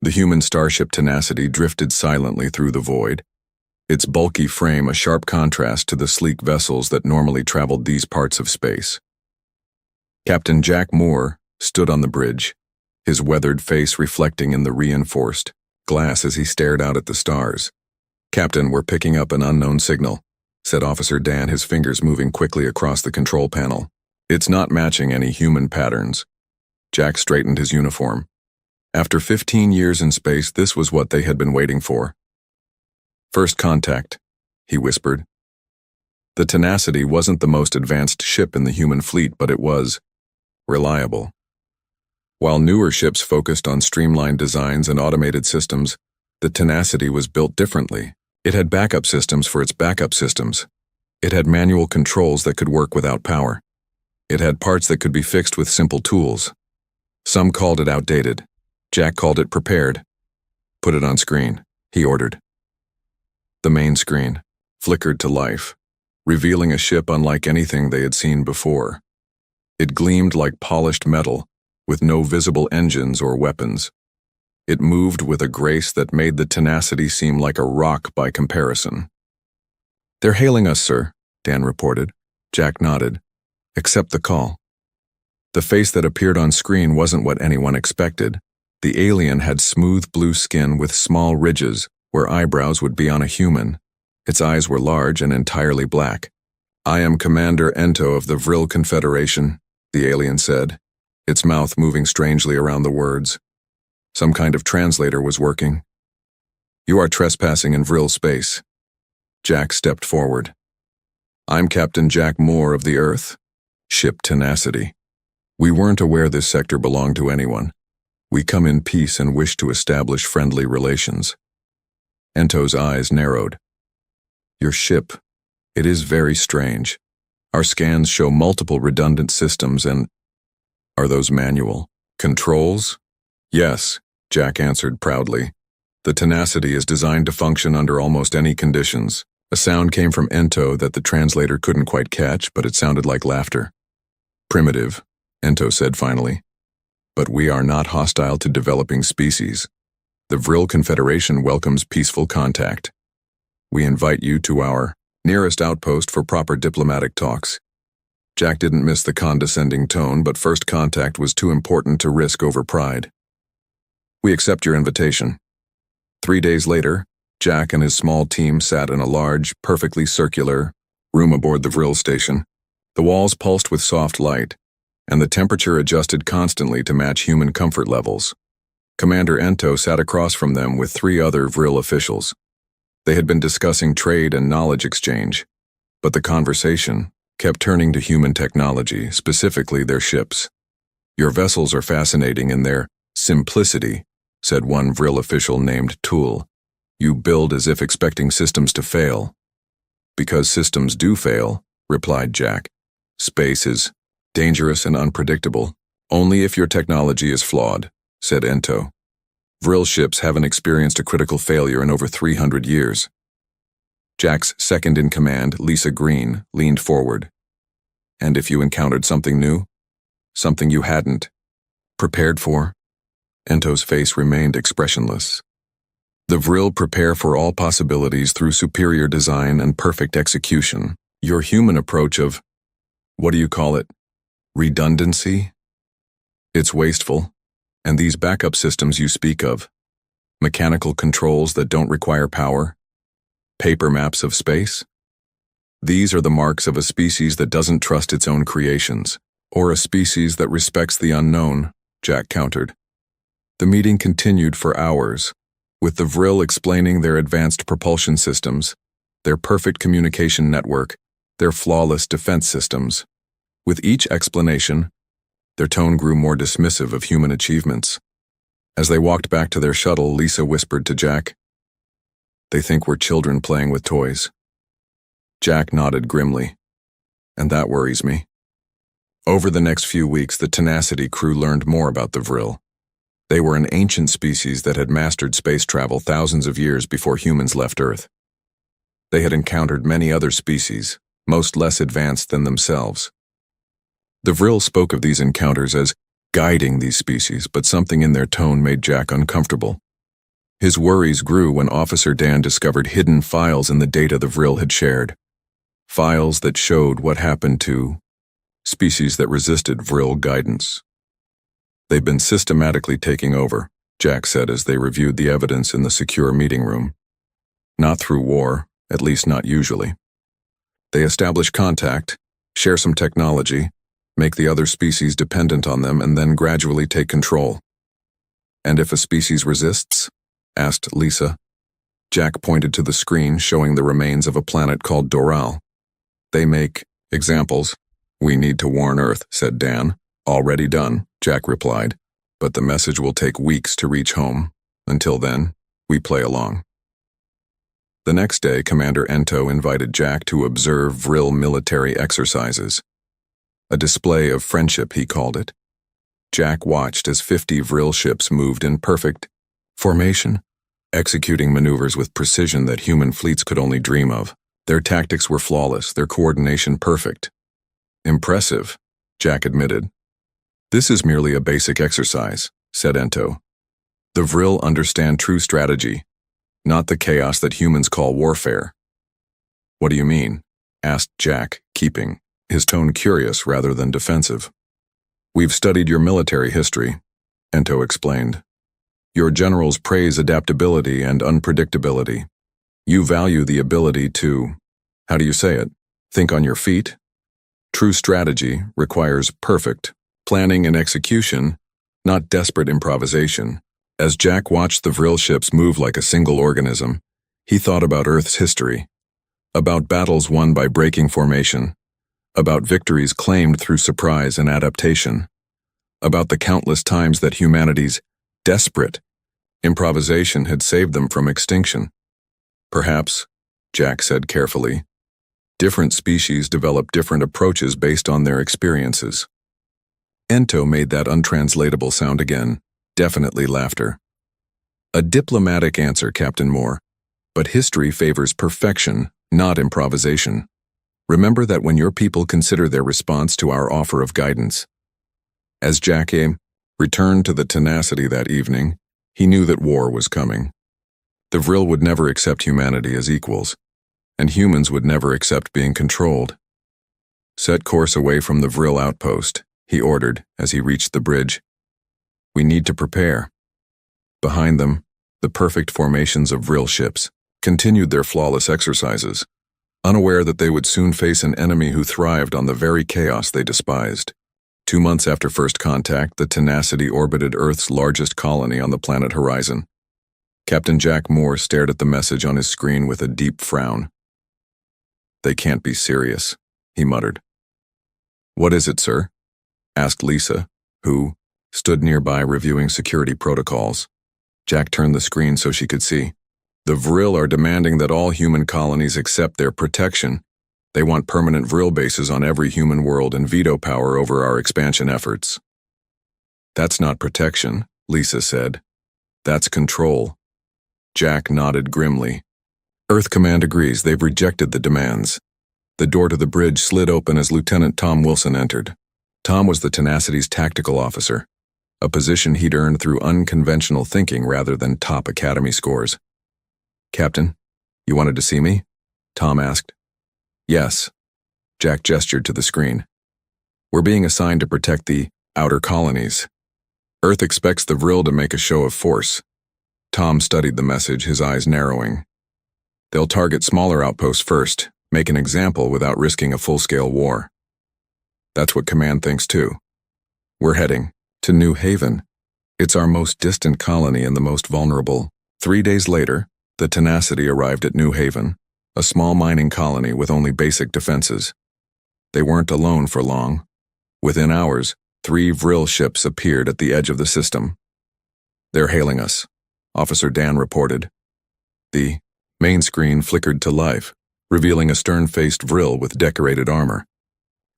The human starship Tenacity drifted silently through the void, its bulky frame a sharp contrast to the sleek vessels that normally traveled these parts of space. Captain Jack Moore stood on the bridge, his weathered face reflecting in the reinforced glass as he stared out at the stars. "Captain, we're picking up an unknown signal," said Officer Dan, his fingers moving quickly across the control panel. "It's not matching any human patterns." Jack straightened his uniform. After 15 years in space, this was what they had been waiting for. "First contact," he whispered. The Tenacity wasn't the most advanced ship in the human fleet, but it was reliable. While newer ships focused on streamlined designs and automated systems, the Tenacity was built differently. It had backup systems for its backup systems. It had manual controls that could work without power. It had parts that could be fixed with simple tools. Some called it outdated. Jack called it prepared. "Put it on screen," he ordered. The main screen flickered to life, revealing a ship unlike anything they had seen before. It gleamed like polished metal, with no visible engines or weapons. It moved with a grace that made the Tenacity seem like a rock by comparison. "They're hailing us, sir," Dan reported. Jack nodded. "Accept the call." The face that appeared on screen wasn't what anyone expected. The alien had smooth blue skin with small ridges where eyebrows would be on a human. Its eyes were large and entirely black. "I am Commander Ento of the Vril Confederation," the alien said, its mouth moving strangely around the words. Some kind of translator was working. "You are trespassing in Vril space." Jack stepped forward. "I'm Captain Jack Moore of the Earth, ship Tenacity. We weren't aware this sector belonged to anyone. We come in peace and wish to establish friendly relations." Ento's eyes narrowed. "Your ship, it is very strange. Our scans show multiple redundant systems and—" "Are those manual controls?" "Yes," Jack answered proudly. "The Tenacity is designed to function under almost any conditions." A sound came from Ento that the translator couldn't quite catch, but it sounded like laughter. "Primitive," Ento said finally. "But we are not hostile to developing species. The Vril Confederation welcomes peaceful contact. We invite you to our nearest outpost for proper diplomatic talks." Jack didn't miss the condescending tone, but first contact was too important to risk over pride. "We accept your invitation." 3 days later, Jack and his small team sat in a large, perfectly circular room aboard the Vril station. The walls pulsed with soft light, and the temperature adjusted constantly to match human comfort levels. Commander Ento sat across from them with 3 other Vril officials. They had been discussing trade and knowledge exchange, but the conversation kept turning to human technology, specifically their ships. "Your vessels are fascinating in their simplicity," said one Vril official named Tool. "You build as if expecting systems to fail." "Because systems do fail," replied Jack. "Space is dangerous and unpredictable. Only if your technology is flawed," said Ento. "Vril ships haven't experienced a critical failure in over 300 years. Jack's second-in-command, Lisa Green, leaned forward. "And if you encountered something new? Something you hadn't prepared for?" Ento's face remained expressionless. "The Vril prepare for all possibilities through superior design and perfect execution. Your human approach of, what do you call it, redundancy? It's wasteful. And these backup systems you speak of, mechanical controls that don't require power, paper maps of space? These are the marks of a species that doesn't trust its own creations, or a species that respects the unknown," Jack countered. The meeting continued for hours, with the Vril explaining their advanced propulsion systems, their perfect communication network, their flawless defense systems. With each explanation, their tone grew more dismissive of human achievements. As they walked back to their shuttle, Lisa whispered to Jack, "They think we're children playing with toys." Jack nodded grimly. "And that worries me." Over the next few weeks, the Tenacity crew learned more about the Vril. They were an ancient species that had mastered space travel thousands of years before humans left Earth. They had encountered many other species, most less advanced than themselves. The Vril spoke of these encounters as guiding these species, but something in their tone made Jack uncomfortable. His worries grew when Officer Dan discovered hidden files in the data the Vril had shared. Files that showed what happened to species that resisted Vril guidance. "They've been systematically taking over," Jack said as they reviewed the evidence in the secure meeting room. "Not through war, at least not usually. They establish contact, share some technology, make the other species dependent on them, and then gradually take control." "And if a species resists?" asked Lisa. Jack pointed to the screen showing the remains of a planet called Doral. "They make examples." "We need to warn Earth," said Dan. "Already done," Jack replied. "But the message will take weeks to reach home. Until then, we play along." The next day, Commander Ento invited Jack to observe Vril military exercises. A display of friendship, he called it. Jack watched as 50 Vril ships moved in perfect formation, executing maneuvers with precision that human fleets could only dream of. Their tactics were flawless, their coordination perfect. "Impressive," Jack admitted. "This is merely a basic exercise," said Ento. "The Vril understand true strategy, not the chaos that humans call warfare." "What do you mean?" asked Jack, keeping his tone curious rather than defensive. "We've studied your military history," Ento explained. "Your generals praise adaptability and unpredictability. You value the ability to, how do you say it, think on your feet? True strategy requires perfect planning and execution, not desperate improvisation." As Jack watched the Vril ships move like a single organism, he thought about Earth's history, about battles won by breaking formation, about victories claimed through surprise and adaptation, about the countless times that humanity's desperate improvisation had saved them from extinction. "Perhaps," Jack said carefully, "different species develop different approaches based on their experiences." Ento made that untranslatable sound again, definitely laughter. "A diplomatic answer, Captain Moore, but history favors perfection, not improvisation. Remember that when your people consider their response to our offer of guidance." As Jack returned to the tenacity that evening, he knew that war was coming. The Vril would never accept humanity as equals, and humans would never accept being controlled. "Set course away from the Vril outpost," he ordered as he reached the bridge. "We need to prepare." Behind them, the perfect formations of Vril ships continued their flawless exercises, unaware that they would soon face an enemy who thrived on the very chaos they despised. 2 months after first contact, the Tenacity orbited Earth's largest colony on the planet horizon. Captain Jack Moore stared at the message on his screen with a deep frown. "They can't be serious," he muttered. "What is it, sir?" asked Lisa, who stood nearby reviewing security protocols. Jack turned the screen so she could see. "The Vril are demanding that all human colonies accept their protection. They want permanent Vril bases on every human world and veto power over our expansion efforts." "That's not protection," Lisa said. "That's control." Jack nodded grimly. "Earth Command agrees. They've rejected the demands." The door to the bridge slid open as Lieutenant Tom Wilson entered. Tom was the Tenacity's tactical officer, a position he'd earned through unconventional thinking rather than top academy scores. "Captain, you wanted to see me?" Tom asked. "Yes." Jack gestured to the screen. "We're being assigned to protect the outer colonies. Earth expects the Vril to make a show of force." Tom studied the message, his eyes narrowing. "They'll target smaller outposts first, make an example without risking a full-scale war." "That's what Command thinks too. We're heading to New Haven. It's our most distant colony and the most vulnerable." 3 days later, the Tenacity arrived at New Haven, a small mining colony with only basic defenses. They weren't alone for long. Within hours, 3 Vril ships appeared at the edge of the system. "They're hailing us," Officer Dan reported. The main screen flickered to life, revealing a stern-faced Vril with decorated armor.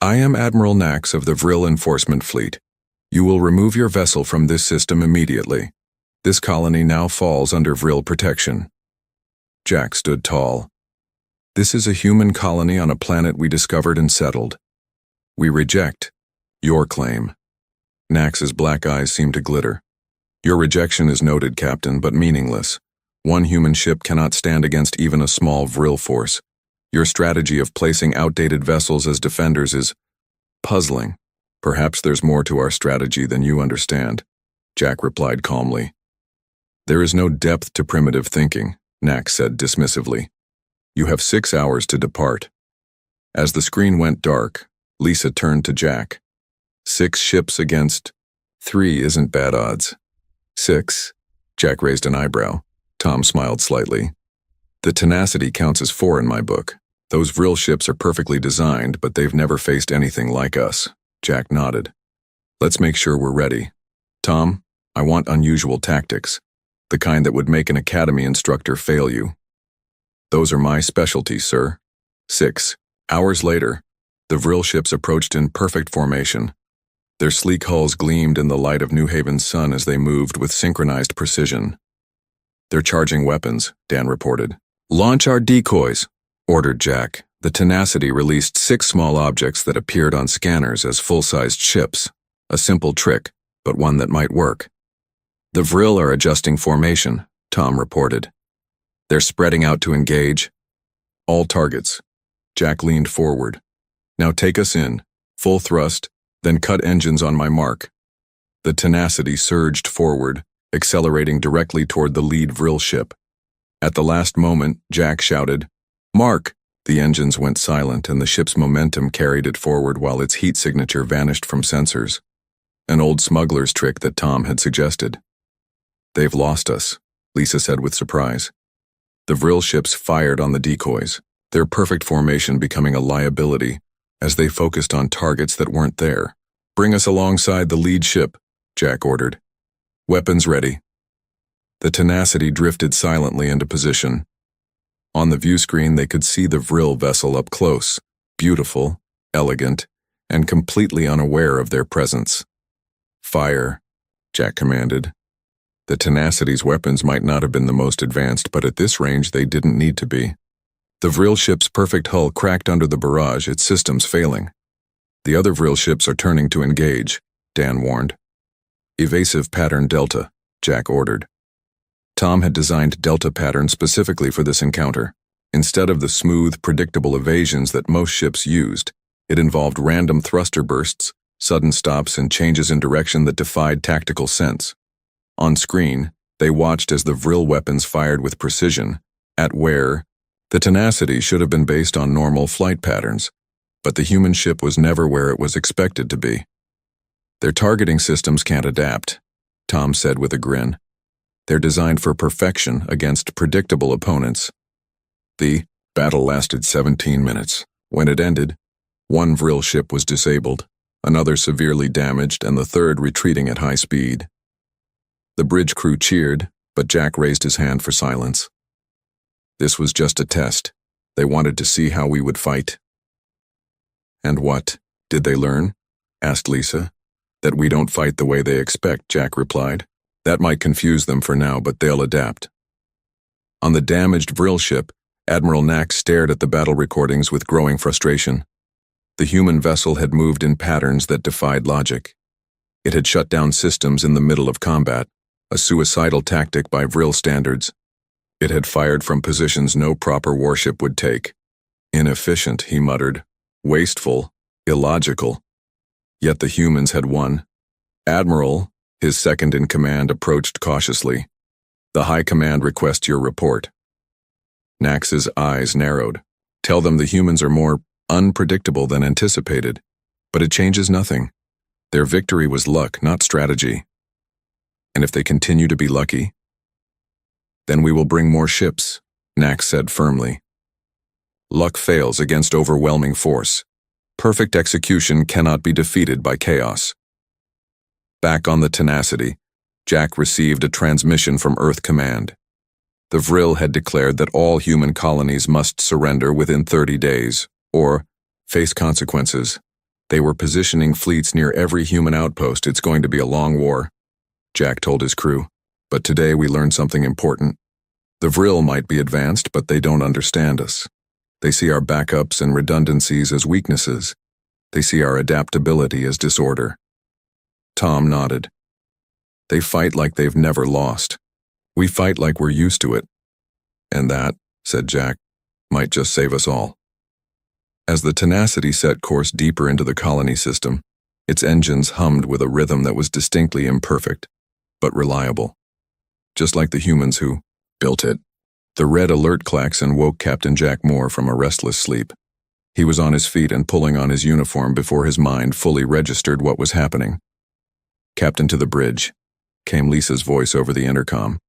"I am Admiral Nax of the Vril Enforcement Fleet. You will remove your vessel from this system immediately. This colony now falls under Vril protection." Jack stood tall. "This is a human colony on a planet we discovered and settled. We reject your claim." Nax's black eyes seemed to glitter. "Your rejection is noted, Captain, but meaningless. One human ship cannot stand against even a small Vril force. Your strategy of placing outdated vessels as defenders is puzzling. Perhaps there's more to our strategy than you understand, Jack replied calmly. There is no depth to primitive thinking, Nax said dismissively. You have 6 hours to depart. As the screen went dark, Lisa turned to Jack. 6 ships against 3 isn't bad odds. 6? Jack raised an eyebrow. Tom smiled slightly. The tenacity counts as 4 in my book. Those Vril ships are perfectly designed, but they've never faced anything like us. Jack nodded. Let's make sure we're ready. Tom, I want unusual tactics, the kind that would make an academy instructor fail you. Those are my specialties, sir. 6 hours later, the Vril ships approached in perfect formation. Their sleek hulls gleamed in the light of New Haven's sun as they moved with synchronized precision. They're charging weapons, Dan reported. Launch our decoys, ordered Jack. The tenacity released 6 small objects that appeared on scanners as full-sized ships. A simple trick, but one that might work. The Vril are adjusting formation, Tom reported. They're spreading out to engage. All targets. Jack leaned forward. Now take us in, full thrust, then cut engines on my mark. The tenacity surged forward, accelerating directly toward the lead Vril ship. At the last moment, Jack shouted, "Mark!" The engines went silent and the ship's momentum carried it forward while its heat signature vanished from sensors. An old smuggler's trick that Tom had suggested. They've lost us, Lisa said with surprise. The Vril ships fired on the decoys, their perfect formation becoming a liability as they focused on targets that weren't there. Bring us alongside the lead ship, Jack ordered. Weapons ready. The tenacity drifted silently into position. On the view screen, they could see the Vril vessel up close, beautiful, elegant, and completely unaware of their presence. Fire, Jack commanded. The tenacity's weapons might not have been the most advanced, but at this range they didn't need to be. The Vril ship's perfect hull cracked under the barrage, its systems failing. The other Vril ships are turning to engage, Dan warned. Evasive pattern Delta, Jack ordered. Tom had designed Delta pattern specifically for this encounter. Instead of the smooth, predictable evasions that most ships used, it involved random thruster bursts, sudden stops, and changes in direction that defied tactical sense. On screen, they watched as the Vril weapons fired with precision, at where the tenacity should have been based on normal flight patterns, but the human ship was never where it was expected to be. Their targeting systems can't adapt, Tom said with a grin. They're designed for perfection against predictable opponents. The battle lasted 17 minutes. When it ended, one Vril ship was disabled, another severely damaged, and the third retreating at high speed. The bridge crew cheered, but Jack raised his hand for silence. This was just a test. They wanted to see how we would fight. And what did they learn? Asked Lisa. That we don't fight the way they expect, Jack replied. That might confuse them for now, but they'll adapt. On the damaged Vril ship, Admiral Nax stared at the battle recordings with growing frustration. The human vessel had moved in patterns that defied logic. It had shut down systems in the middle of combat, a suicidal tactic by Vril standards. It had fired from positions no proper warship would take. Inefficient, he muttered. Wasteful, illogical. Yet the humans had won. Admiral, his second-in-command, approached cautiously. The High Command requests your report. Nax's eyes narrowed. Tell them the humans are more unpredictable than anticipated. But it changes nothing. Their victory was luck, not strategy. And if they continue to be lucky, then we will bring more ships, Nax said firmly. Luck fails against overwhelming force. Perfect execution cannot be defeated by chaos. Back on the tenacity, Jack received a transmission from Earth Command. The Vril had declared that all human colonies must surrender within 30 days, or face consequences. They were positioning fleets near every human outpost. It's going to be a long war, Jack told his crew. But today we learned something important. The Vril might be advanced, but they don't understand us. They see our backups and redundancies as weaknesses. They see our adaptability as disorder. Tom nodded. They fight like they've never lost. We fight like we're used to it. And that, said Jack, might just save us all. As the Tenacity set course deeper into the colony system, its engines hummed with a rhythm that was distinctly imperfect, but reliable. Just like the humans who built it. The red alert klaxon woke Captain Jack Moore from a restless sleep. He was on his feet and pulling on his uniform before his mind fully registered what was happening. "Captain, to the bridge," came Lisa's voice over the intercom.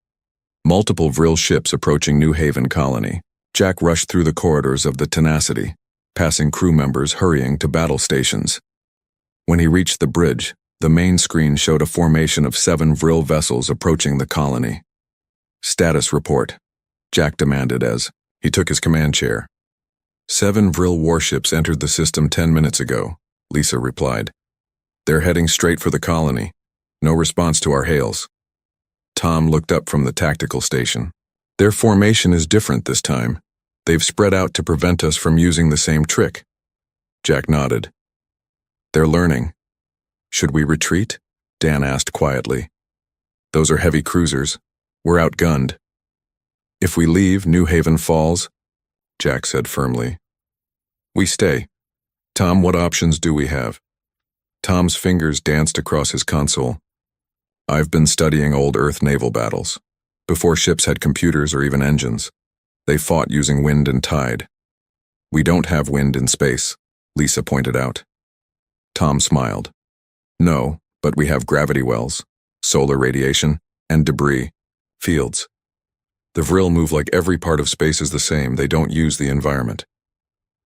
Multiple Vril ships approaching New Haven colony. Jack rushed through the corridors of the Tenacity, passing crew members hurrying to battle stations. When he reached the bridge, the main screen showed a formation of 7 Vril vessels approaching the colony. "Status report," Jack demanded as he took his command chair. 7 Vril warships entered the system 10 minutes ago, Lisa replied. "They're heading straight for the colony. No response to our hails." Tom looked up from the tactical station. "Their formation is different this time. They've spread out to prevent us from using the same trick." Jack nodded. "They're learning. Should we retreat?" Dan asked quietly. "Those are heavy cruisers. We're outgunned." "If we leave, New Haven falls," Jack said firmly. "We stay. Tom, what options do we have?" Tom's fingers danced across his console. "I've been studying old Earth naval battles. Before ships had computers or even engines. They fought using wind and tide. We don't have wind in space," Lisa pointed out. Tom smiled. "No, but we have gravity wells, solar radiation, and debris, fields. The Vril move like every part of space is the same. They don't use the environment."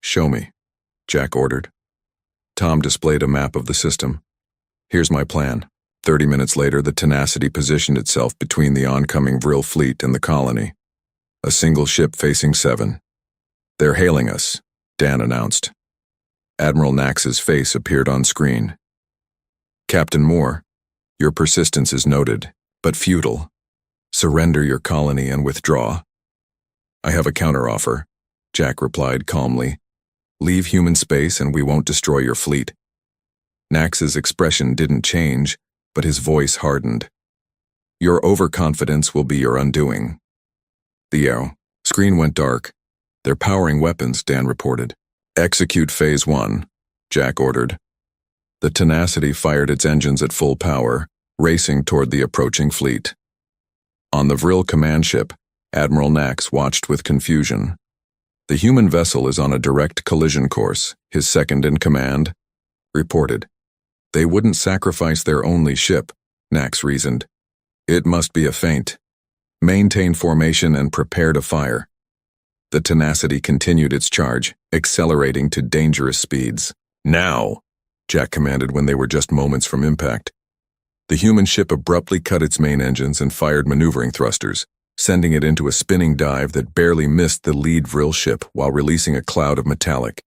"Show me," Jack ordered. Tom displayed a map of the system. "Here's my plan." 30 minutes later, the Tenacity positioned itself between the oncoming Vril fleet and the colony. A single ship facing 7. "They're hailing us," Dan announced. Admiral Nax's face appeared on screen. "Captain Moore, your persistence is noted, but futile. Surrender your colony and withdraw." "I have a counteroffer," Jack replied calmly. "Leave human space and we won't destroy your fleet." Nax's expression didn't change, but his voice hardened. "Your overconfidence will be your undoing." The screen went dark. "They're powering weapons," Dan reported. "Execute Phase 1, Jack ordered. The Tenacity fired its engines at full power, racing toward the approaching fleet. On the Vril command ship, Admiral Nax watched with confusion. "The human vessel is on a direct collision course," his second-in-command reported. "They wouldn't sacrifice their only ship," Nax reasoned. "It must be a feint. Maintain formation and prepare to fire." The Tenacity continued its charge, accelerating to dangerous speeds. "Now!" Jack commanded when they were just moments from impact. The human ship abruptly cut its main engines and fired maneuvering thrusters, sending it into a spinning dive that barely missed the lead Vril ship while releasing a cloud of metallic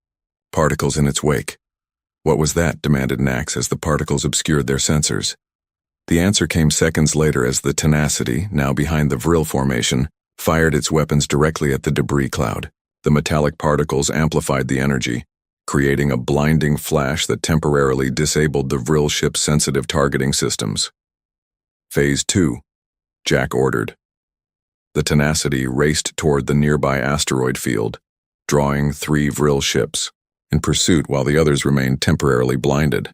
particles in its wake. "What was that?" demanded Nax as the particles obscured their sensors. The answer came seconds later as the Tenacity, now behind the Vril formation, fired its weapons directly at the debris cloud. The metallic particles amplified the energy, creating a blinding flash that temporarily disabled the Vril ship's sensitive targeting systems. "Phase 2, Jack ordered. The Tenacity raced toward the nearby asteroid field, drawing 3 Vril ships, in pursuit while the others remained temporarily blinded.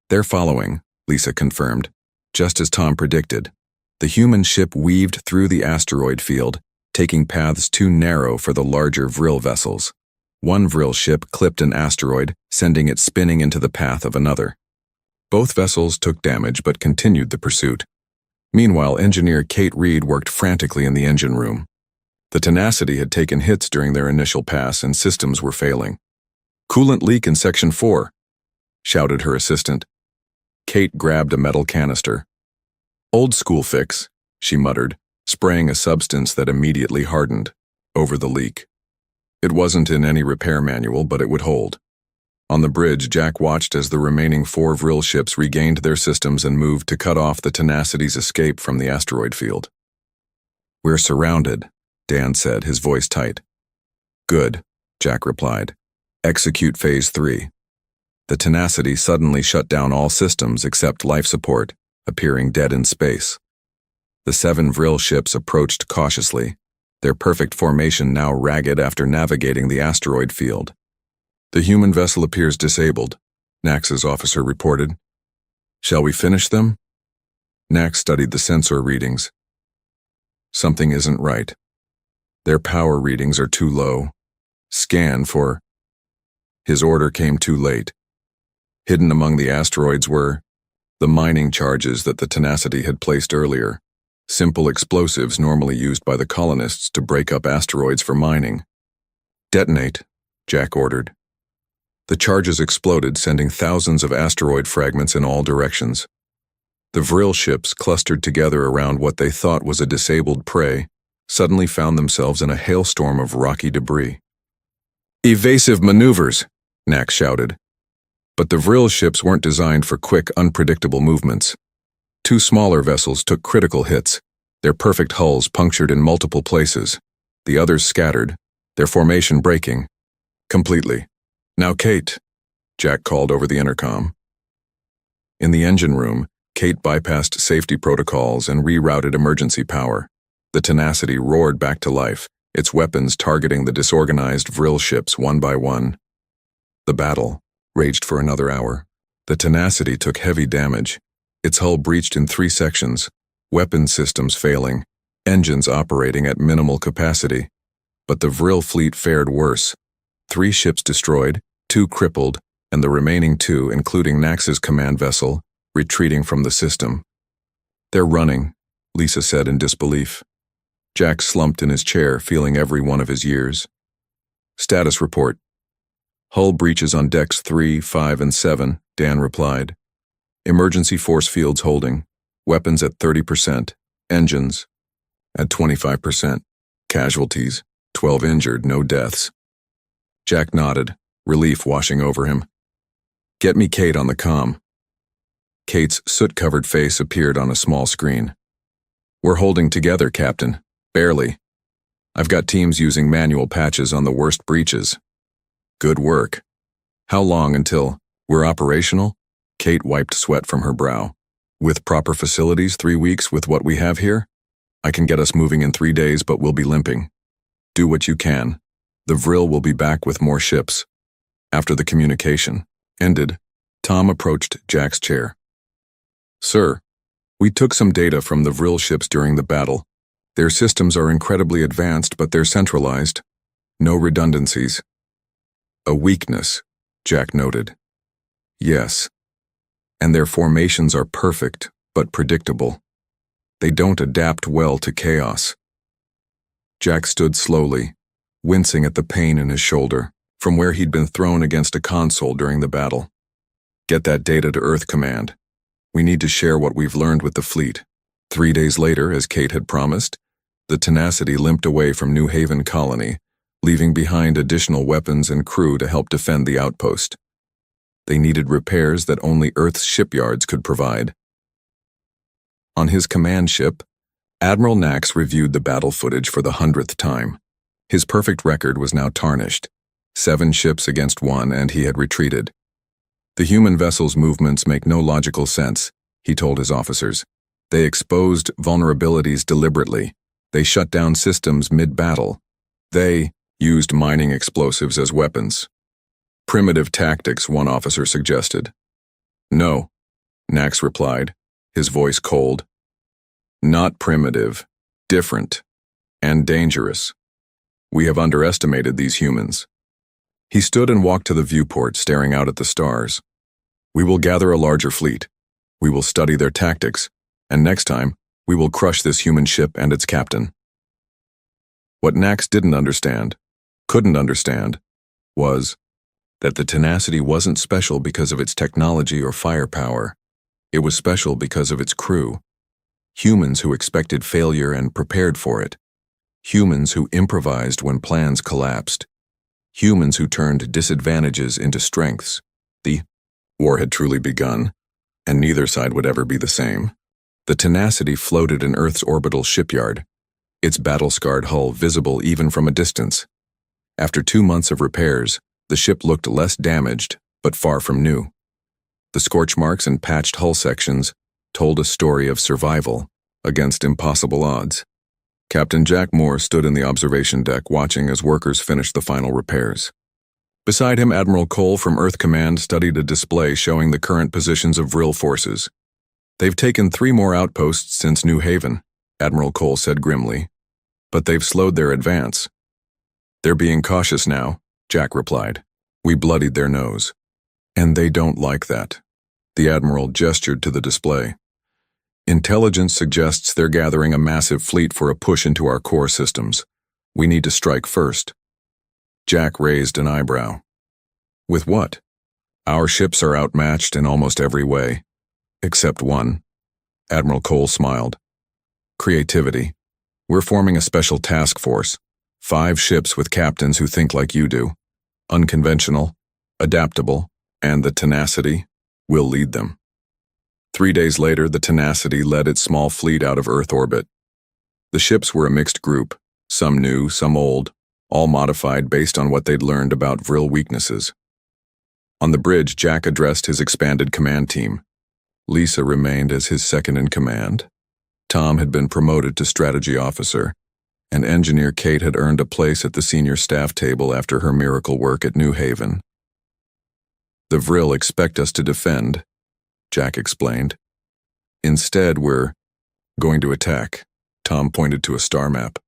"They're following," Lisa confirmed. Just as Tom predicted, the human ship weaved through the asteroid field, taking paths too narrow for the larger Vril vessels. One Vril ship clipped an asteroid, sending it spinning into the path of another. Both vessels took damage but continued the pursuit. Meanwhile, engineer Kate Reed worked frantically in the engine room. The Tenacity had taken hits during their initial pass and systems were failing. "Coolant leak in Section 4, shouted her assistant. Kate grabbed a metal canister. "Old school fix," she muttered, spraying a substance that immediately hardened over the leak. It wasn't in any repair manual, but it would hold. On the bridge, Jack watched as the remaining 4 Vril ships regained their systems and moved to cut off the Tenacity's escape from the asteroid field. "We're surrounded," Dan said, his voice tight. "Good," Jack replied. "Execute Phase 3. The Tenacity suddenly shut down all systems except life support, appearing dead in space. The 7 Vril ships approached cautiously, their perfect formation now ragged after navigating the asteroid field. "The human vessel appears disabled," Nax's officer reported. "Shall we finish them?" Nax studied the sensor readings. Something isn't right. Their power readings are too low. Scan for... His order came too late. Hidden among the asteroids were the mining charges that the Tenacity had placed earlier, simple explosives normally used by the colonists to break up asteroids for mining. "Detonate," Jack ordered. The charges exploded, sending thousands of asteroid fragments in all directions. The Vril ships, clustered together around what they thought was a disabled prey, suddenly found themselves in a hailstorm of rocky debris. "Evasive maneuvers," Nax shouted. But the Vril ships weren't designed for quick, unpredictable movements. 2 smaller vessels took critical hits, their perfect hulls punctured in multiple places. The others scattered, their formation breaking completely. "Now, Kate," Jack called over the intercom. In the engine room, Kate bypassed safety protocols and rerouted emergency power. The Tenacity roared back to life, its weapons targeting the disorganized Vril ships one by one. The battle raged for another hour. The Tenacity took heavy damage. Its hull breached in 3 sections, weapon systems failing, engines operating at minimal capacity. But the Vril fleet fared worse. 3 ships destroyed, 2 crippled, and the remaining 2, including Nax's command vessel, retreating from the system. "They're running," Lisa said in disbelief. Jack slumped in his chair, feeling every one of his years. "Status report. Hull breaches on decks 3, 5, and 7, Dan replied. "Emergency force fields holding. Weapons at 30%. Engines at 25%. Casualties, 12 injured, no deaths." Jack nodded, relief washing over him. "Get me Kate on the comm." Kate's soot-covered face appeared on a small screen. "We're holding together, Captain. Barely. I've got teams using manual patches on the worst breaches." "Good work. How long until we're operational?" Kate wiped sweat from her brow. "With proper facilities, 3 weeks with what we have here? I can get us moving in 3 days, but we'll be limping. Do what you can. The Vril will be back with more ships." After the communication ended, Tom approached Jack's chair. "Sir, we took some data from the Vril ships during the battle. Their systems are incredibly advanced, but they're centralized. No redundancies." "A weakness," Jack noted. "Yes. And their formations are perfect, but predictable. They don't adapt well to chaos." Jack stood slowly, wincing at the pain in his shoulder, from where he'd been thrown against a console during the battle. "Get that data to Earth Command. We need to share what we've learned with the fleet." 3 days later, as Kate had promised, the Tenacity limped away from New Haven Colony, leaving behind additional weapons and crew to help defend the outpost. They needed repairs that only Earth's shipyards could provide. On his command ship, Admiral Nax reviewed the battle footage for the 100th time. His perfect record was now tarnished. 7 ships against 1, and he had retreated. "The human vessel's movements make no logical sense," he told his officers. "They exposed vulnerabilities deliberately. They shut down systems mid-battle. They used mining explosives as weapons." "Primitive tactics," one officer suggested. "No," Nax replied, his voice cold. "Not primitive, different, and dangerous. We have underestimated these humans." He stood and walked to the viewport, staring out at the stars. "We will gather a larger fleet. We will study their tactics, and next time, we will crush this human ship and its captain." What Nax didn't understand, couldn't understand, was that the Tenacity wasn't special because of its technology or firepower. It was special because of its crew. Humans who expected failure and prepared for it. Humans who improvised when plans collapsed. Humans who turned disadvantages into strengths. The war had truly begun, and neither side would ever be the same. The Tenacity floated in Earth's orbital shipyard, its battle-scarred hull visible even from a distance. After 2 months of repairs, the ship looked less damaged, but far from new. The scorch marks and patched hull sections told a story of survival, against impossible odds. Captain Jack Moore stood in the observation deck watching as workers finished the final repairs. Beside him, Admiral Cole from Earth Command studied a display showing the current positions of Vril forces. "They've taken 3 more outposts since New Haven," Admiral Cole said grimly. "But they've slowed their advance." "They're being cautious now," Jack replied. "We bloodied their nose. And they don't like that." The Admiral gestured to the display. "Intelligence suggests they're gathering a massive fleet for a push into our core systems. We need to strike first." Jack raised an eyebrow. "With what?" "Our ships are outmatched in almost every way. Except one." Admiral Cole smiled. "Creativity. We're forming a special task force. 5 ships with captains who think like you do. Unconventional, adaptable, and the tenacity will lead them." 3 days later, the Tenacity led its small fleet out of Earth orbit. The ships were a mixed group, some new, some old, all modified based on what they'd learned about Vril weaknesses. On the bridge, Jack addressed his expanded command team. Lisa remained as his second-in-command. Tom had been promoted to strategy officer, and engineer Kate had earned a place at the senior staff table after her miracle work at New Haven. "The Vril expect us to defend," Jack explained. "Instead, we're going to attack." Tom pointed to a star map.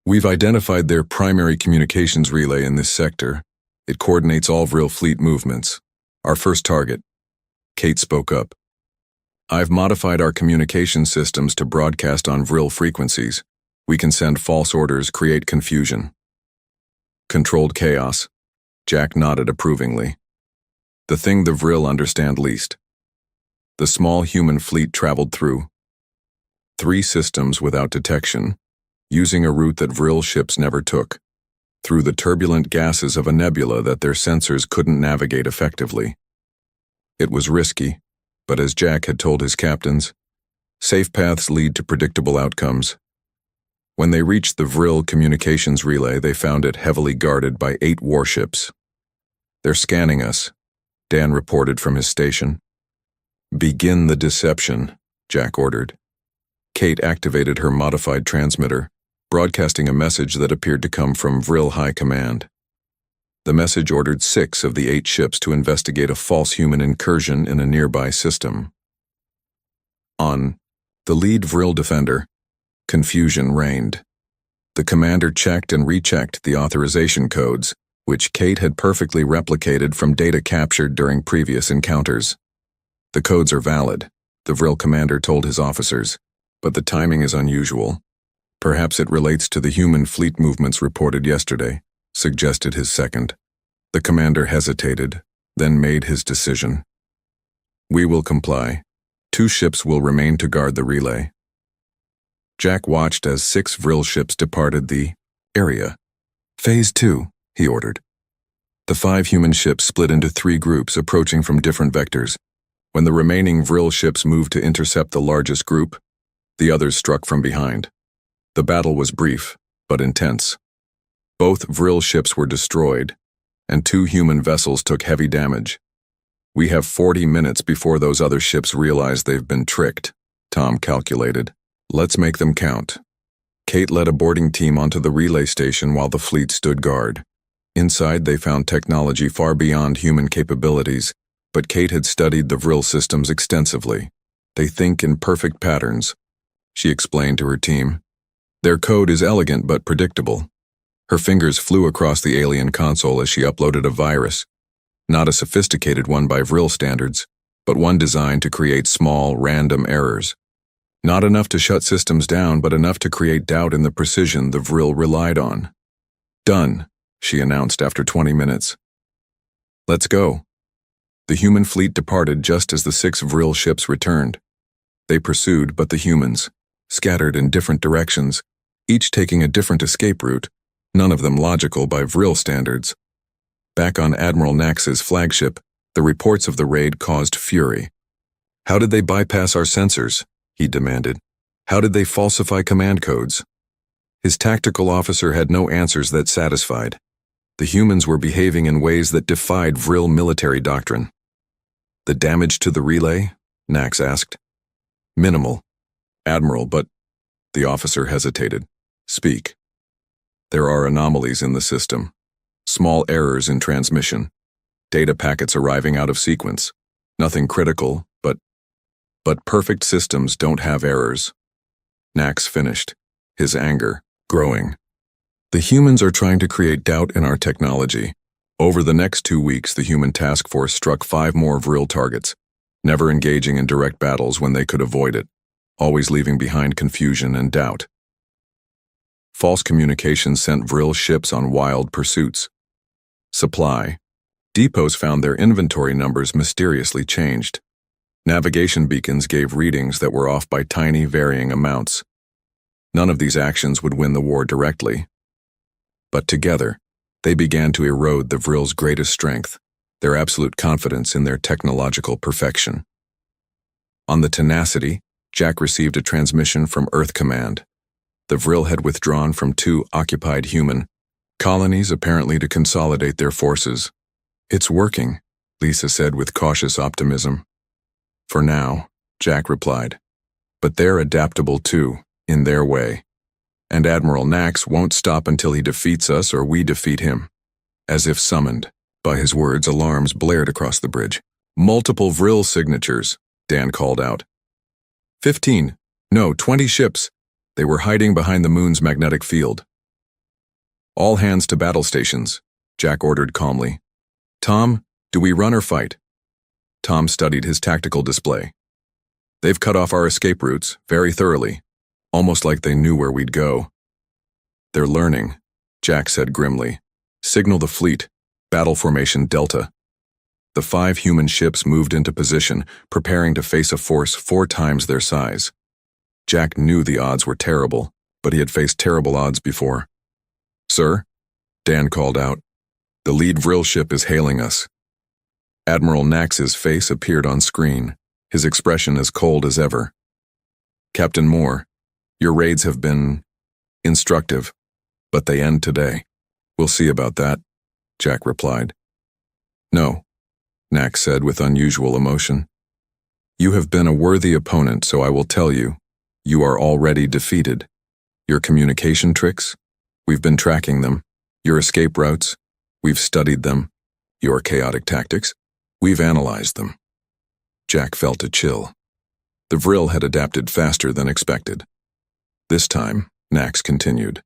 "We've identified their primary communications relay in this sector. It coordinates all Vril fleet movements. Our first target." Kate spoke up. "I've modified our communication systems to broadcast on Vril frequencies. We can send false orders, create confusion." "Controlled chaos." Jack nodded approvingly. "The thing the Vril understand least." The small human fleet traveled through 3 systems without detection, using a route that Vril ships never took, through the turbulent gases of a nebula that their sensors couldn't navigate effectively. It was risky, but as Jack had told his captains, safe paths lead to predictable outcomes. When they reached the Vril communications relay, they found it heavily guarded by 8 warships. "They're scanning us," Dan reported from his station. "Begin the deception," Jack ordered. Kate activated her modified transmitter, broadcasting a message that appeared to come from Vril High Command. The message ordered 6 of the 8 ships to investigate a false human incursion in a nearby system. On the lead Vril defender, confusion reigned. The commander checked and rechecked the authorization codes, which Kate had perfectly replicated from data captured during previous encounters. "The codes are valid," the Vril commander told his officers, "but the timing is unusual. Perhaps it relates to the human fleet movements reported yesterday," suggested his second. The commander hesitated, then made his decision. "We will comply. 2 ships will remain to guard the relay." Jack watched as 6 Vril ships departed the area. "Phase 2, he ordered. The 5 human ships split into 3 groups approaching from different vectors. When the remaining Vril ships moved to intercept the largest group, the others struck from behind. The battle was brief, but intense. Both Vril ships were destroyed, and 2 human vessels took heavy damage. "We have 40 minutes before those other ships realize they've been tricked," Tom calculated. "Let's make them count." Kate led a boarding team onto the relay station while the fleet stood guard. Inside, they found technology far beyond human capabilities, but Kate had studied the Vril systems extensively. "They think in perfect patterns," she explained to her team. "Their code is elegant but predictable." Her fingers flew across the alien console as she uploaded a virus, not a sophisticated one by Vril standards, but one designed to create small, random errors. Not enough to shut systems down, but enough to create doubt in the precision the Vril relied on. "Done," she announced after 20 minutes. "Let's go." The human fleet departed just as the 6 Vril ships returned. They pursued, but the humans, scattered in different directions, each taking a different escape route, none of them logical by Vril standards. Back on Admiral Nax's flagship, the reports of the raid caused fury. "How did they bypass our sensors?" he demanded. "How did they falsify command codes?" His tactical officer had no answers that satisfied. The humans were behaving in ways that defied Vril military doctrine. "The damage to the relay?" Nax asked. "Minimal. Admiral, but the officer hesitated. Speak. There are anomalies in the system. Small errors in transmission. Data packets arriving out of sequence. Nothing critical, but perfect systems don't have errors. Nax finished, his anger growing. The humans are trying to create doubt in our technology. Over the next 2 weeks, the human task force struck 5 more Vril targets, never engaging in direct battles when they could avoid it, always leaving behind confusion and doubt. False communications sent Vril ships on wild pursuits. Supply. Depots found their inventory numbers mysteriously changed. Navigation beacons gave readings that were off by tiny, varying amounts. None of these actions would win the war directly. But together, they began to erode the Vril's greatest strength, their absolute confidence in their technological perfection. On the Tenacity, Jack received a transmission from Earth Command. The Vril had withdrawn from 2 occupied human colonies, apparently to consolidate their forces. It's working, Lisa said with cautious optimism. For now, Jack replied. But they're adaptable too, in their way. And Admiral Nax won't stop until he defeats us or we defeat him. As if summoned by his words, alarms blared across the bridge. Multiple Vril signatures, Dan called out. 15, no, 20 ships. They were hiding behind the moon's magnetic field. All hands to battle stations, Jack ordered calmly. Tom, do we run or fight? Tom studied his tactical display. They've cut off our escape routes very thoroughly, almost like they knew where we'd go. They're learning, Jack said grimly. Signal the fleet, battle formation Delta. The 5 human ships moved into position, preparing to face a force 4 times their size. Jack knew the odds were terrible, but he had faced terrible odds before. Sir? Dan called out. The lead Vril ship is hailing us. Admiral Nax's face appeared on screen, his expression as cold as ever. Captain Moore, your raids have been instructive, but they end today. We'll see about that, Jack replied. No, Nax said with unusual emotion. You have been a worthy opponent, so I will tell you, you are already defeated. Your communication tricks? We've been tracking them. Your escape routes? We've studied them. Your chaotic tactics? We've analyzed them. Jack felt a chill. The Vril had adapted faster than expected. This time, Nax continued.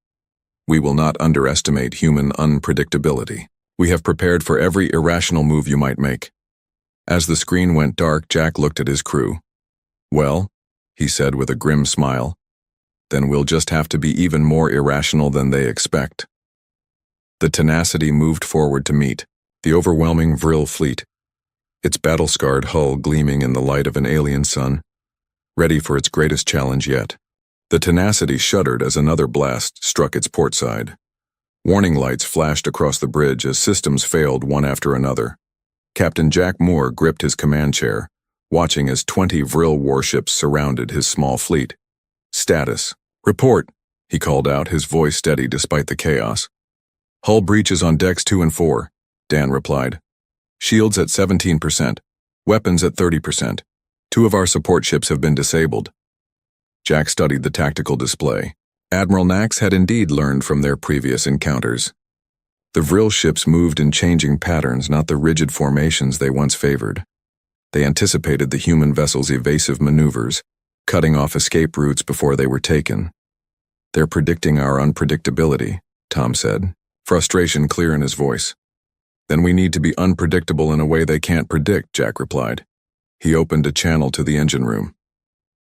We will not underestimate human unpredictability. We have prepared for every irrational move you might make. As the screen went dark, Jack looked at his crew. Well, he said with a grim smile, then we'll just have to be even more irrational than they expect. The Tenacity moved forward to meet the overwhelming Vril fleet, its battle-scarred hull gleaming in the light of an alien sun, ready for its greatest challenge yet. The Tenacity shuddered as another blast struck its port side. Warning lights flashed across the bridge as systems failed one after another. Captain Jack Moore gripped his command chair, watching as 20 Vril warships surrounded his small fleet. Status. Report, he called out, his voice steady despite the chaos. Hull breaches on decks 2 and 4, Dan replied. Shields at 17%, weapons at 30%. 2 of our support ships have been disabled. Jack studied the tactical display. Admiral Nax had indeed learned from their previous encounters. The Vril ships moved in changing patterns, not the rigid formations they once favored. They anticipated the human vessel's evasive maneuvers, cutting off escape routes before they were taken. They're predicting our unpredictability, Tom said, frustration clear in his voice. Then we need to be unpredictable in a way they can't predict, Jack replied. He opened a channel to the engine room.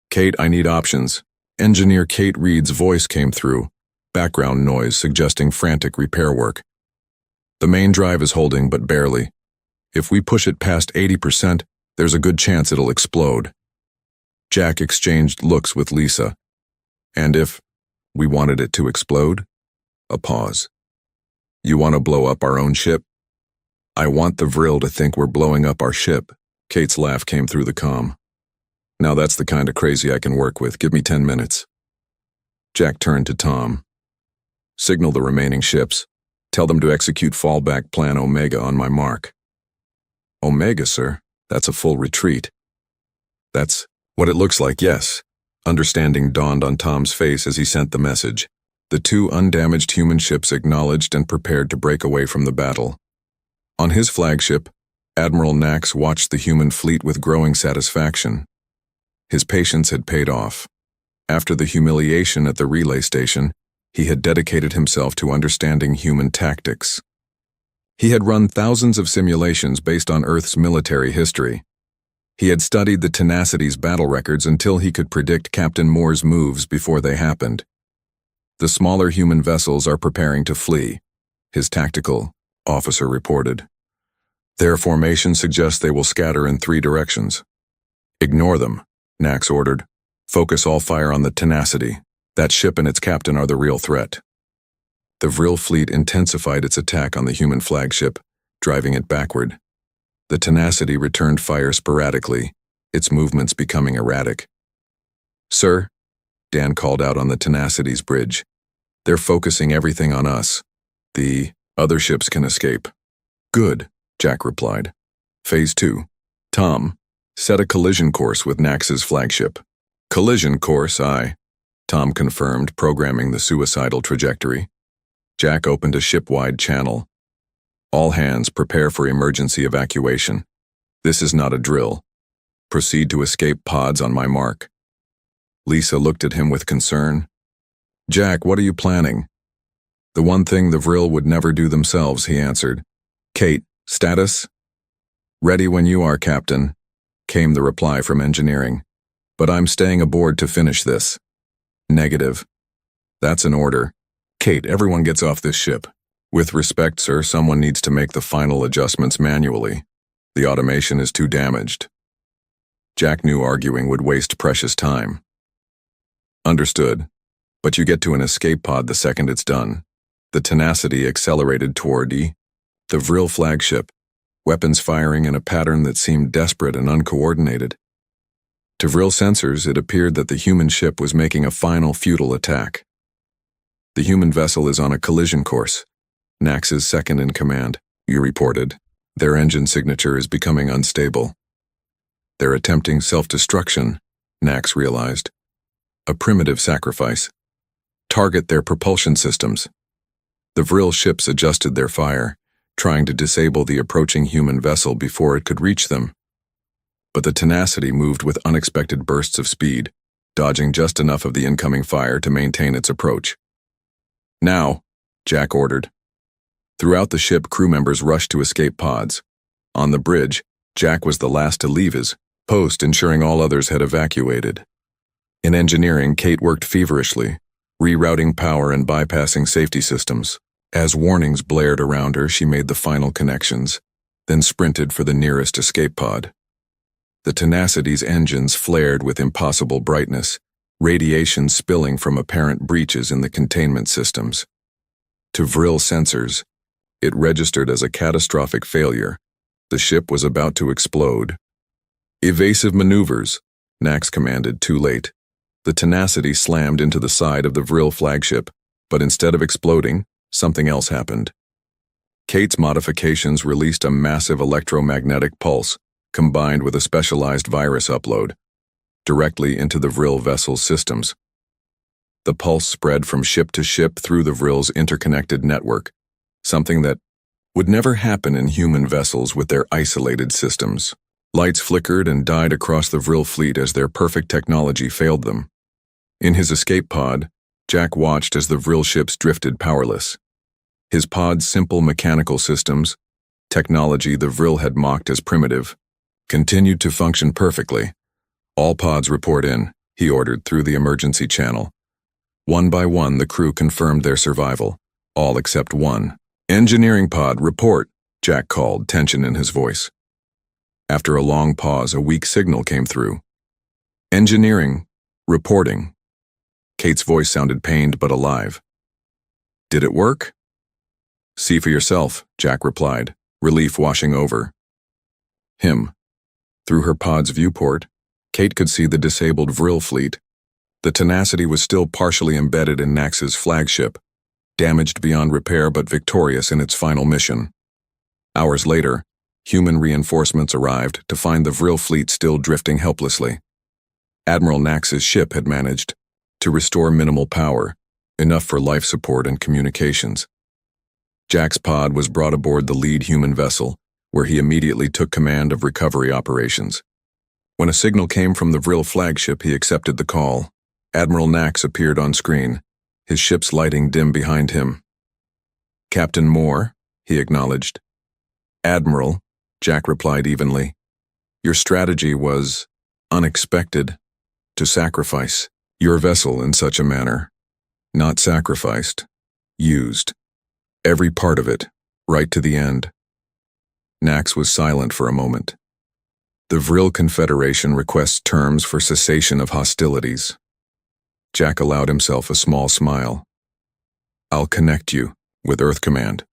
Kate, I need options. Engineer Kate Reed's voice came through, background noise suggesting frantic repair work. The main drive is holding, but barely. If we push it past 80%, there's a good chance it'll explode. Jack exchanged looks with Lisa. And if we wanted it to explode? A pause. You want to blow up our own ship? I want the Vril to think we're blowing up our ship. Kate's laugh came through the comm. Now that's the kind of crazy I can work with. Give me 10 minutes. Jack turned to Tom. Signal the remaining ships. Tell them to execute fallback plan Omega on my mark. Omega, sir? That's a full retreat. That's what it looks like, yes. Understanding dawned on Tom's face as he sent the message. The two undamaged human ships acknowledged and prepared to break away from the battle. On his flagship, Admiral Nax watched the human fleet with growing satisfaction. His patience had paid off. After the humiliation at the relay station, he had dedicated himself to understanding human tactics. He had run thousands of simulations based on Earth's military history. He had studied the Tenacity's battle records until he could predict Captain Moore's moves before they happened. The smaller human vessels are preparing to flee, his tactical officer reported. Their formation suggests they will scatter in 3 directions. Ignore them, Nax ordered. Focus all fire on the Tenacity. That ship and its captain are the real threat. The Vril fleet intensified its attack on the human flagship, driving it backward. The Tenacity returned fire sporadically, its movements becoming erratic. Sir, Dan called out on the Tenacity's bridge. They're focusing everything on us. The other ships can escape. Good, Jack replied. Phase 2. Tom, set a collision course with Nax's flagship. Collision course, Tom confirmed, programming the suicidal trajectory. Jack opened a ship-wide channel. All hands prepare for emergency evacuation. This is not a drill. Proceed to escape pods on my mark. Lisa looked at him with concern. Jack, what are you planning? The one thing the Vril would never do themselves, he answered. Kate, status? Ready when you are, Captain, came the reply from engineering. But I'm staying aboard to finish this. Negative. That's an order. Kate, everyone gets off this ship. With respect, sir, someone needs to make the final adjustments manually. The automation is too damaged. Jack knew arguing would waste precious time. Understood. But you get to an escape pod the second it's done. The Tenacity accelerated toward the Vril flagship, weapons firing in a pattern that seemed desperate and uncoordinated. To Vril sensors, it appeared that the human ship was making a final futile attack. The human vessel is on a collision course. Nax's second in command, you reported. Their engine signature is becoming unstable. They're attempting self-destruction, Nax realized. A primitive sacrifice. Target their propulsion systems. The Vril ships adjusted their fire, trying to disable the approaching human vessel before it could reach them. But the Tenacity moved with unexpected bursts of speed, dodging just enough of the incoming fire to maintain its approach. Now, Jack ordered. Throughout the ship, crew members rushed to escape pods. On the bridge, Jack was the last to leave his post, ensuring all others had evacuated. In engineering, Kate worked feverishly, rerouting power and bypassing safety systems. As warnings blared around her, she made the final connections, then sprinted for the nearest escape pod. The Tenacity's engines flared with impossible brightness, radiation spilling from apparent breaches in the containment systems. To Vril sensors, it registered as a catastrophic failure. The ship was about to explode. Evasive maneuvers, Nax commanded, too late. The Tenacity slammed into the side of the Vril flagship, but instead of exploding, something else happened. Kate's modifications released a massive electromagnetic pulse, combined with a specialized virus upload, directly into the Vril vessel's systems. The pulse spread from ship to ship through the Vril's interconnected network, something that would never happen in human vessels with their isolated systems. Lights flickered and died across the Vril fleet as their perfect technology failed them. In his escape pod, Jack watched as the Vril ships drifted powerless. His pod's simple mechanical systems, technology the Vril had mocked as primitive, continued to function perfectly. All pods report in, he ordered through the emergency channel. One by one, the crew confirmed their survival, all except one. Engineering pod, report, Jack called, tension in his voice. After a long pause, a weak signal came through. Engineering, reporting. Kate's voice sounded pained but alive. Did it work? See for yourself, Jack replied, relief washing over him. Through her pod's viewport, Kate could see the disabled Vril fleet. The Tenacity was still partially embedded in Nax's flagship, damaged beyond repair but victorious in its final mission. Hours later, human reinforcements arrived to find the Vril fleet still drifting helplessly. Admiral Nax's ship had managed to restore minimal power, enough for life support and communications. Jack's pod was brought aboard the lead human vessel, where he immediately took command of recovery operations. When a signal came from the Vril flagship, he accepted the call. Admiral Nax appeared on screen, his ship's lighting dim behind him. "Captain Moore," he acknowledged. "Admiral," Jack replied evenly. "Your strategy was unexpected, to sacrifice your vessel in such a manner. Not sacrificed, used. Every part of it, right to the end." Nax was silent for a moment. "The Vril Confederation requests terms for cessation of hostilities." Jack allowed himself a small smile. "I'll connect you with Earth Command.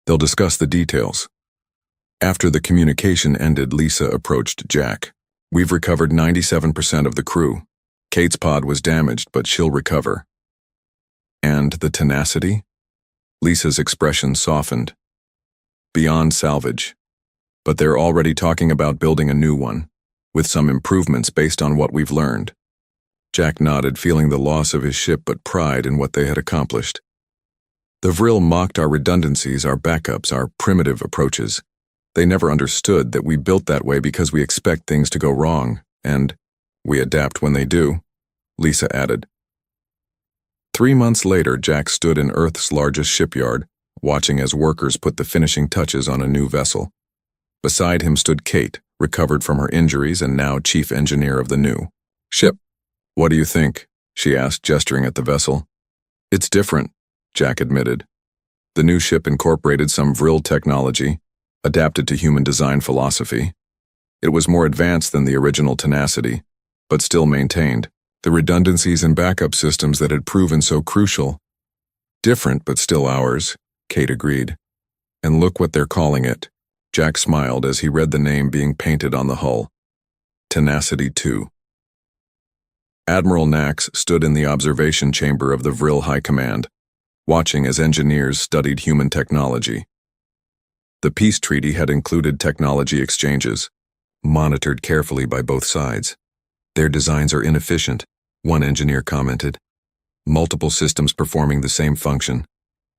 They'll discuss the details." After the communication ended, Lisa approached Jack. "We've recovered 97% of the crew. Kate's pod was damaged, but she'll recover." "And the tenacity?" Lisa's expression softened. "Beyond salvage. But they're already talking about building a new one, with some improvements based on what we've learned." Jack nodded, feeling the loss of his ship but pride in what they had accomplished. "The Vril mocked our redundancies, our backups, our primitive approaches. They never understood that we built that way because we expect things to go wrong, and we adapt when they do," Lisa added. 3 months later, Jack stood in Earth's largest shipyard, watching as workers put the finishing touches on a new vessel. Beside him stood Kate, recovered from her injuries and now chief engineer of the new ship. "What do you think?" she asked, gesturing at the vessel. "It's different," Jack admitted. The new ship incorporated some Vril technology, adapted to human design philosophy. It was more advanced than the original Tenacity, but still maintained the redundancies and backup systems that had proven so crucial. "Different, but still ours," Kate agreed. "And look what they're calling it." Jack smiled as he read the name being painted on the hull. Tenacity 2. Admiral Nax stood in the observation chamber of the Vril High Command, watching as engineers studied human technology. The peace treaty had included technology exchanges, monitored carefully by both sides. "Their designs are inefficient," one engineer commented. "Multiple systems performing the same function,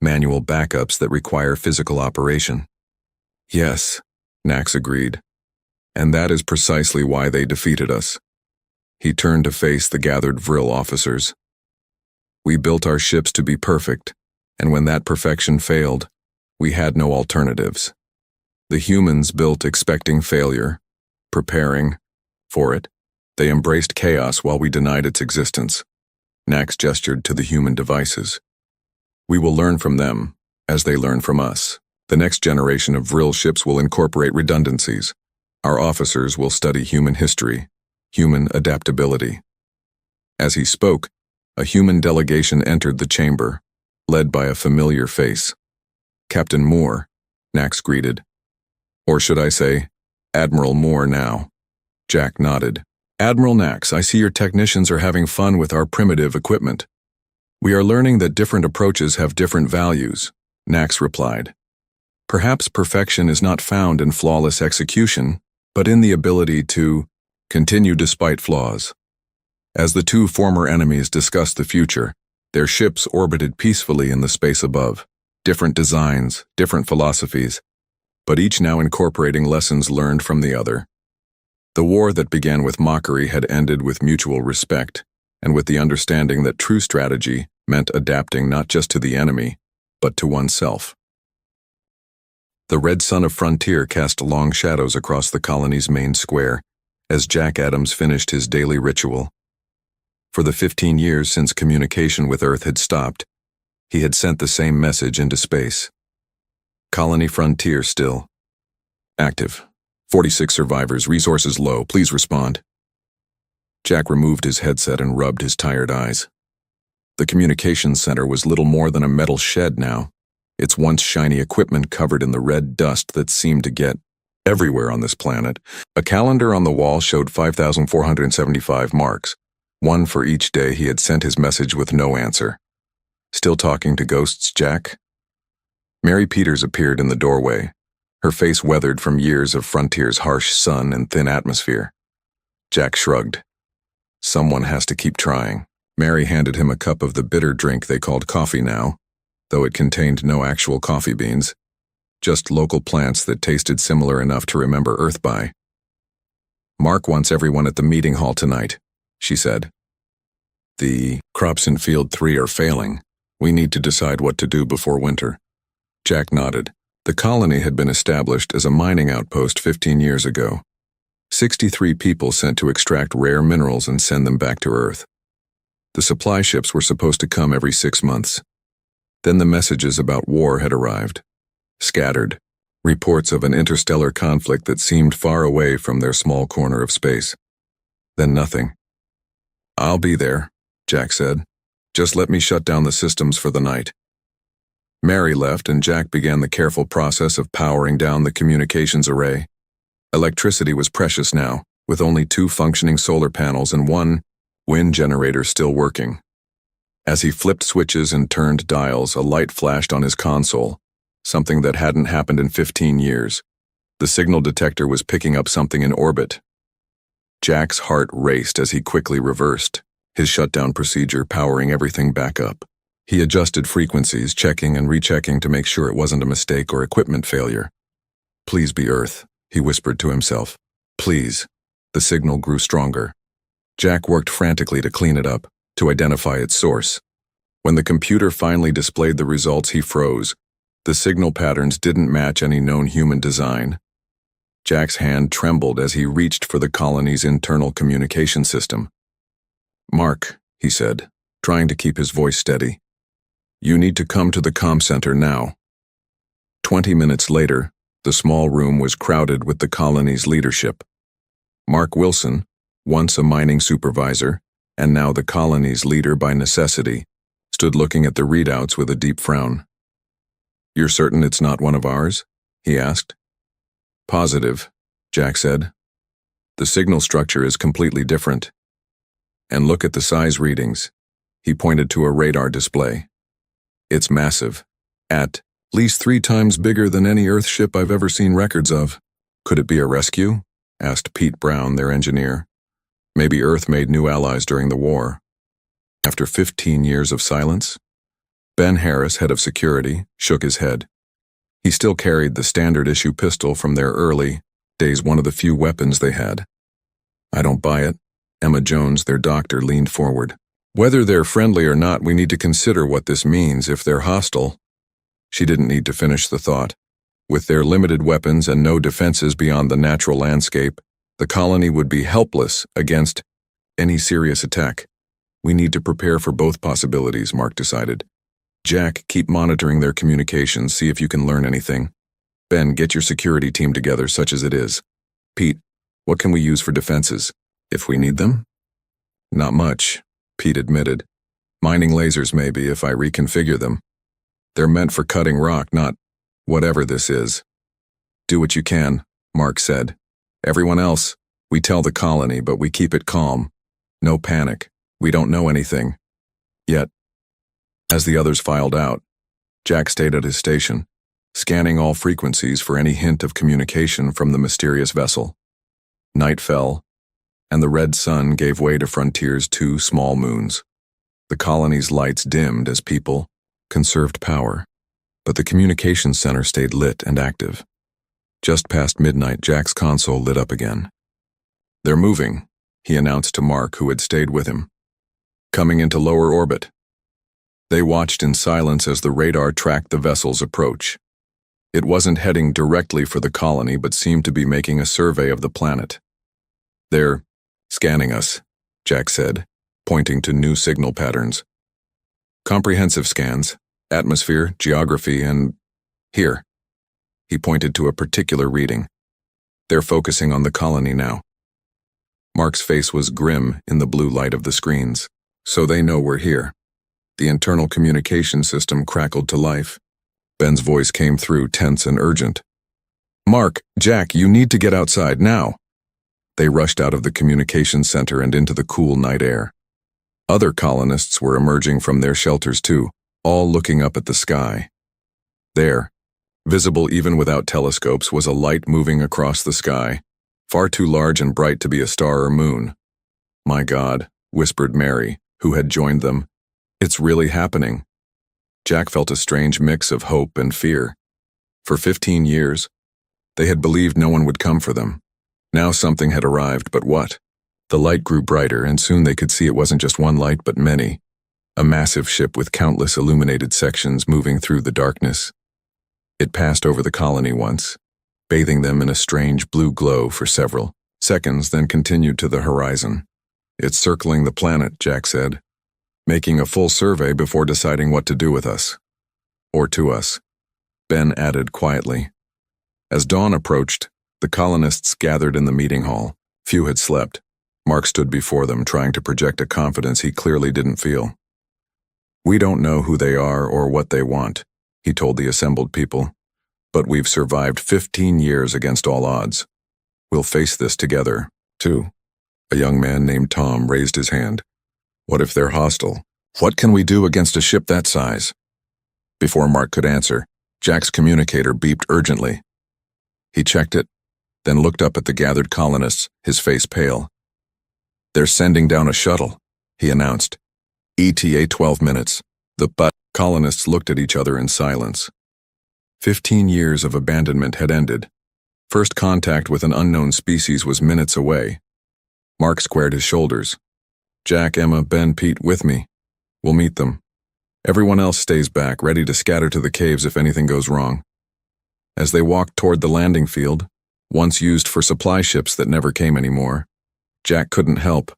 manual backups that require physical operation." "Yes," Nax agreed. "And that is precisely why they defeated us." He turned to face the gathered Vril officers. "We built our ships to be perfect, and when that perfection failed, we had no alternatives. The humans built expecting failure, preparing for it. They embraced chaos while we denied its existence." Nax gestured to the human devices. "We will learn from them, as they learn from us. The next generation of Vril ships will incorporate redundancies. Our officers will study human history, human adaptability." As he spoke, a human delegation entered the chamber, led by a familiar face. "Captain Moore," Nax greeted. "Or should I say, Admiral Moore now." Jack nodded. "Admiral Nax, I see your technicians are having fun with our primitive equipment." "We are learning that different approaches have different values," Nax replied. "Perhaps perfection is not found in flawless execution, but in the ability to continue despite flaws." As the two former enemies discussed the future, their ships orbited peacefully in the space above. Different designs, different philosophies, but each now incorporating lessons learned from the other. The war that began with mockery had ended with mutual respect, and with the understanding that true strategy meant adapting not just to the enemy, but to oneself. The red sun of Frontier cast long shadows across the colony's main square as Jack Adams finished his daily ritual. For the 15 years since communication with Earth had stopped, he had sent the same message into space. Colony Frontier still. Active. 46 survivors, resources low, please respond. Jack removed his headset and rubbed his tired eyes. The communications center was little more than a metal shed now, its once shiny equipment covered in the red dust that seemed to get everywhere on this planet. A calendar on the wall showed 5,475 marks, one for each day he had sent his message with no answer. "Still talking to ghosts, Jack?" Mary Peters appeared in the doorway, her face weathered from years of Frontier's harsh sun and thin atmosphere. Jack shrugged. Someone has to keep trying. Mary handed him a cup of the bitter drink they called coffee now, though it contained no actual coffee beans, just local plants that tasted similar enough to remember Earth by. Mark wants everyone at the meeting hall tonight, she said. The crops in Field 3 are failing. We need to decide what to do before winter. Jack nodded. The colony had been established as a mining outpost 15 years ago. 63 people sent to extract rare minerals and send them back to Earth. The supply ships were supposed to come every 6 months. Then the messages about war had arrived. Scattered. Reports of an interstellar conflict that seemed far away from their small corner of space. Then nothing. I'll be there, Jack said. Just let me shut down the systems for the night. Mary left and Jack began the careful process of powering down the communications array. Electricity was precious now, with only 2 functioning solar panels and 1 wind generator still working. As he flipped switches and turned dials, a light flashed on his console, something that hadn't happened in 15 years. The signal detector was picking up something in orbit. Jack's heart raced as he quickly reversed, his shutdown procedure powering everything back up. He adjusted frequencies, checking and rechecking to make sure it wasn't a mistake or equipment failure. Please be Earth, he whispered to himself. Please. The signal grew stronger. Jack worked frantically to clean it up, to identify its source. When the computer finally displayed the results, he froze. The signal patterns didn't match any known human design. Jack's hand trembled as he reached for the colony's internal communication system. Mark, he said, trying to keep his voice steady. You need to come to the comm center now. 20 minutes later, the small room was crowded with the colony's leadership. Mark Wilson, once a mining supervisor, and now the colony's leader by necessity, stood looking at the readouts with a deep frown. You're certain it's not one of ours? He asked. Positive, Jack said. The signal structure is completely different. And look at the size readings. He pointed to a radar display. It's massive, at least 3 times bigger than any Earth ship I've ever seen records of. Could it be a rescue? Asked Pete Brown, their engineer. Maybe Earth made new allies during the war. After 15 years of silence, Ben Harris, head of security, shook his head. He still carried the standard-issue pistol from their early days, one of the few weapons they had. I don't buy it. Emma Jones, their doctor, leaned forward. Whether they're friendly or not, we need to consider what this means if they're hostile. She didn't need to finish the thought. With their limited weapons and no defenses beyond the natural landscape, the colony would be helpless against any serious attack. We need to prepare for both possibilities, Mark decided. Jack, keep monitoring their communications, see if you can learn anything. Ben, get your security team together, such as it is. Pete, what can we use for defenses, if we need them? Not much, Pete admitted. Mining lasers maybe, if I reconfigure them. They're meant for cutting rock, not whatever this is. Do what you can, Mark said. Everyone else, we tell the colony, but we keep it calm. No panic. We don't know anything. Yet. As the others filed out, Jack stayed at his station, scanning all frequencies for any hint of communication from the mysterious vessel. Night fell, and the red sun gave way to Frontier's 2 small moons. The colony's lights dimmed as people conserved power, but the communications center stayed lit and active. Just past midnight, Jack's console lit up again. They're moving, he announced to Mark, who had stayed with him. Coming into lower orbit. They watched in silence as the radar tracked the vessel's approach. It wasn't heading directly for the colony, but seemed to be making a survey of the planet. They're scanning us, Jack said, pointing to new signal patterns. Comprehensive scans, atmosphere, geography, and here. He pointed to a particular reading. They're focusing on the colony now. Mark's face was grim in the blue light of the screens. So they know we're here. The internal communication system crackled to life. Ben's voice came through, tense and urgent. Mark, Jack, you need to get outside now. They rushed out of the communications center and into the cool night air. Other colonists were emerging from their shelters too, all looking up at the sky. There, visible even without telescopes, was a light moving across the sky, far too large and bright to be a star or moon. My God, whispered Mary, who had joined them. It's really happening. Jack felt a strange mix of hope and fear. For 15 years, they had believed no one would come for them. Now something had arrived, but what? The light grew brighter, and soon they could see it wasn't just one light, but many. A massive ship with countless illuminated sections moving through the darkness. It passed over the colony once, bathing them in a strange blue glow for several seconds, then continued to the horizon. It's circling the planet, Jack said, making a full survey before deciding what to do with us. Or to us, Ben added quietly. As dawn approached, the colonists gathered in the meeting hall. Few had slept. Mark stood before them, trying to project a confidence he clearly didn't feel. We don't know who they are or what they want, he told the assembled people, but we've survived 15 years against all odds. We'll face this together, too. A young man named Tom raised his hand. What if they're hostile? What can we do against a ship that size? Before Mark could answer, Jack's communicator beeped urgently. He checked it, then looked up at the gathered colonists, his face pale. They're sending down a shuttle, he announced. ETA 12 minutes. The colonists looked at each other in silence. 15 years of abandonment had ended. First contact with an unknown species was minutes away. Mark squared his shoulders. Jack, Emma, Ben, Pete, with me. We'll meet them. Everyone else stays back, ready to scatter to the caves if anything goes wrong. As they walked toward the landing field, once used for supply ships that never came anymore, Jack couldn't help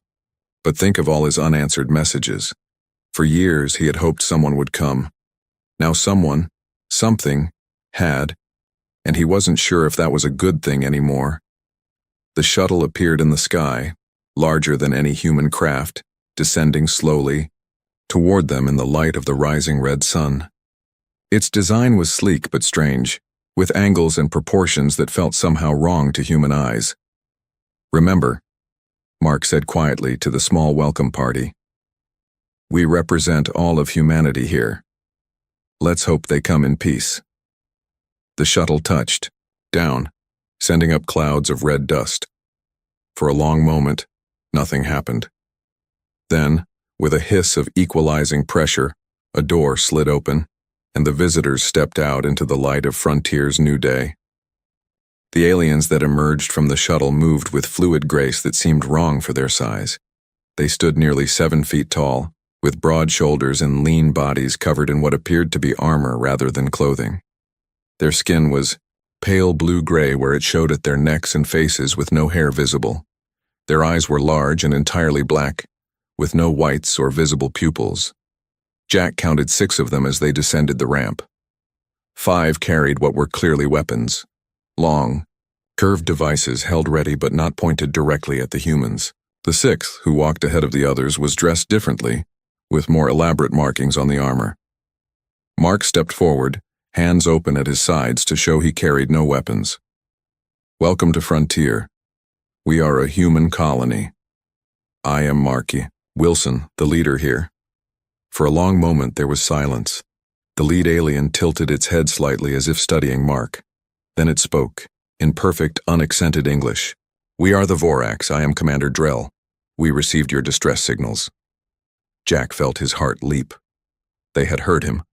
but think of all his unanswered messages. For years he had hoped someone would come. Now someone, something, had, and he wasn't sure if that was a good thing anymore. The shuttle appeared in the sky, larger than any human craft, descending slowly toward them in the light of the rising red sun. Its design was sleek but strange, with angles and proportions that felt somehow wrong to human eyes. Remember, Mark said quietly to the small welcome party. We represent all of humanity here. Let's hope they come in peace. The shuttle touched, down, sending up clouds of red dust. For a long moment, nothing happened. Then, with a hiss of equalizing pressure, a door slid open, and the visitors stepped out into the light of Frontier's new day. The aliens that emerged from the shuttle moved with fluid grace that seemed wrong for their size. They stood nearly 7 feet tall, with broad shoulders and lean bodies covered in what appeared to be armor rather than clothing. Their skin was pale blue-gray where it showed at their necks and faces with no hair visible. Their eyes were large and entirely black, with no whites or visible pupils. Jack counted 6 of them as they descended the ramp. 5 carried what were clearly weapons. Long, curved devices held ready but not pointed directly at the humans. The 6th, who walked ahead of the others, was dressed differently, with more elaborate markings on the armor. Mark stepped forward, hands open at his sides to show he carried no weapons. Welcome to Frontier. We are a human colony. I am Marky Wilson, the leader here. For a long moment there was silence. The lead alien tilted its head slightly as if studying Mark. Then it spoke, in perfect, unaccented English. We are the Vorax. I am Commander Drell. We received your distress signals. Jack felt his heart leap. They had heard him.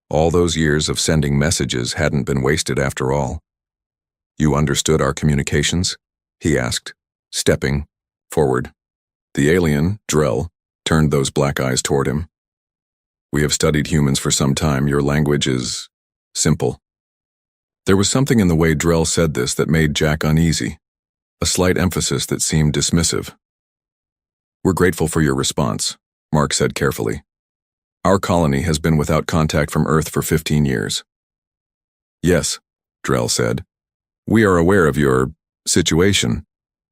All those years of sending messages hadn't been wasted after all. You understood our communications? He asked, stepping forward. The alien, Drell, turned those black eyes toward him. We have studied humans for some time. Your language is simple. There was something in the way Drell said this that made Jack uneasy, a slight emphasis that seemed dismissive. We're grateful for your response, Mark said carefully. Our colony has been without contact from Earth for 15 years. Yes, Drell said. We are aware of your situation.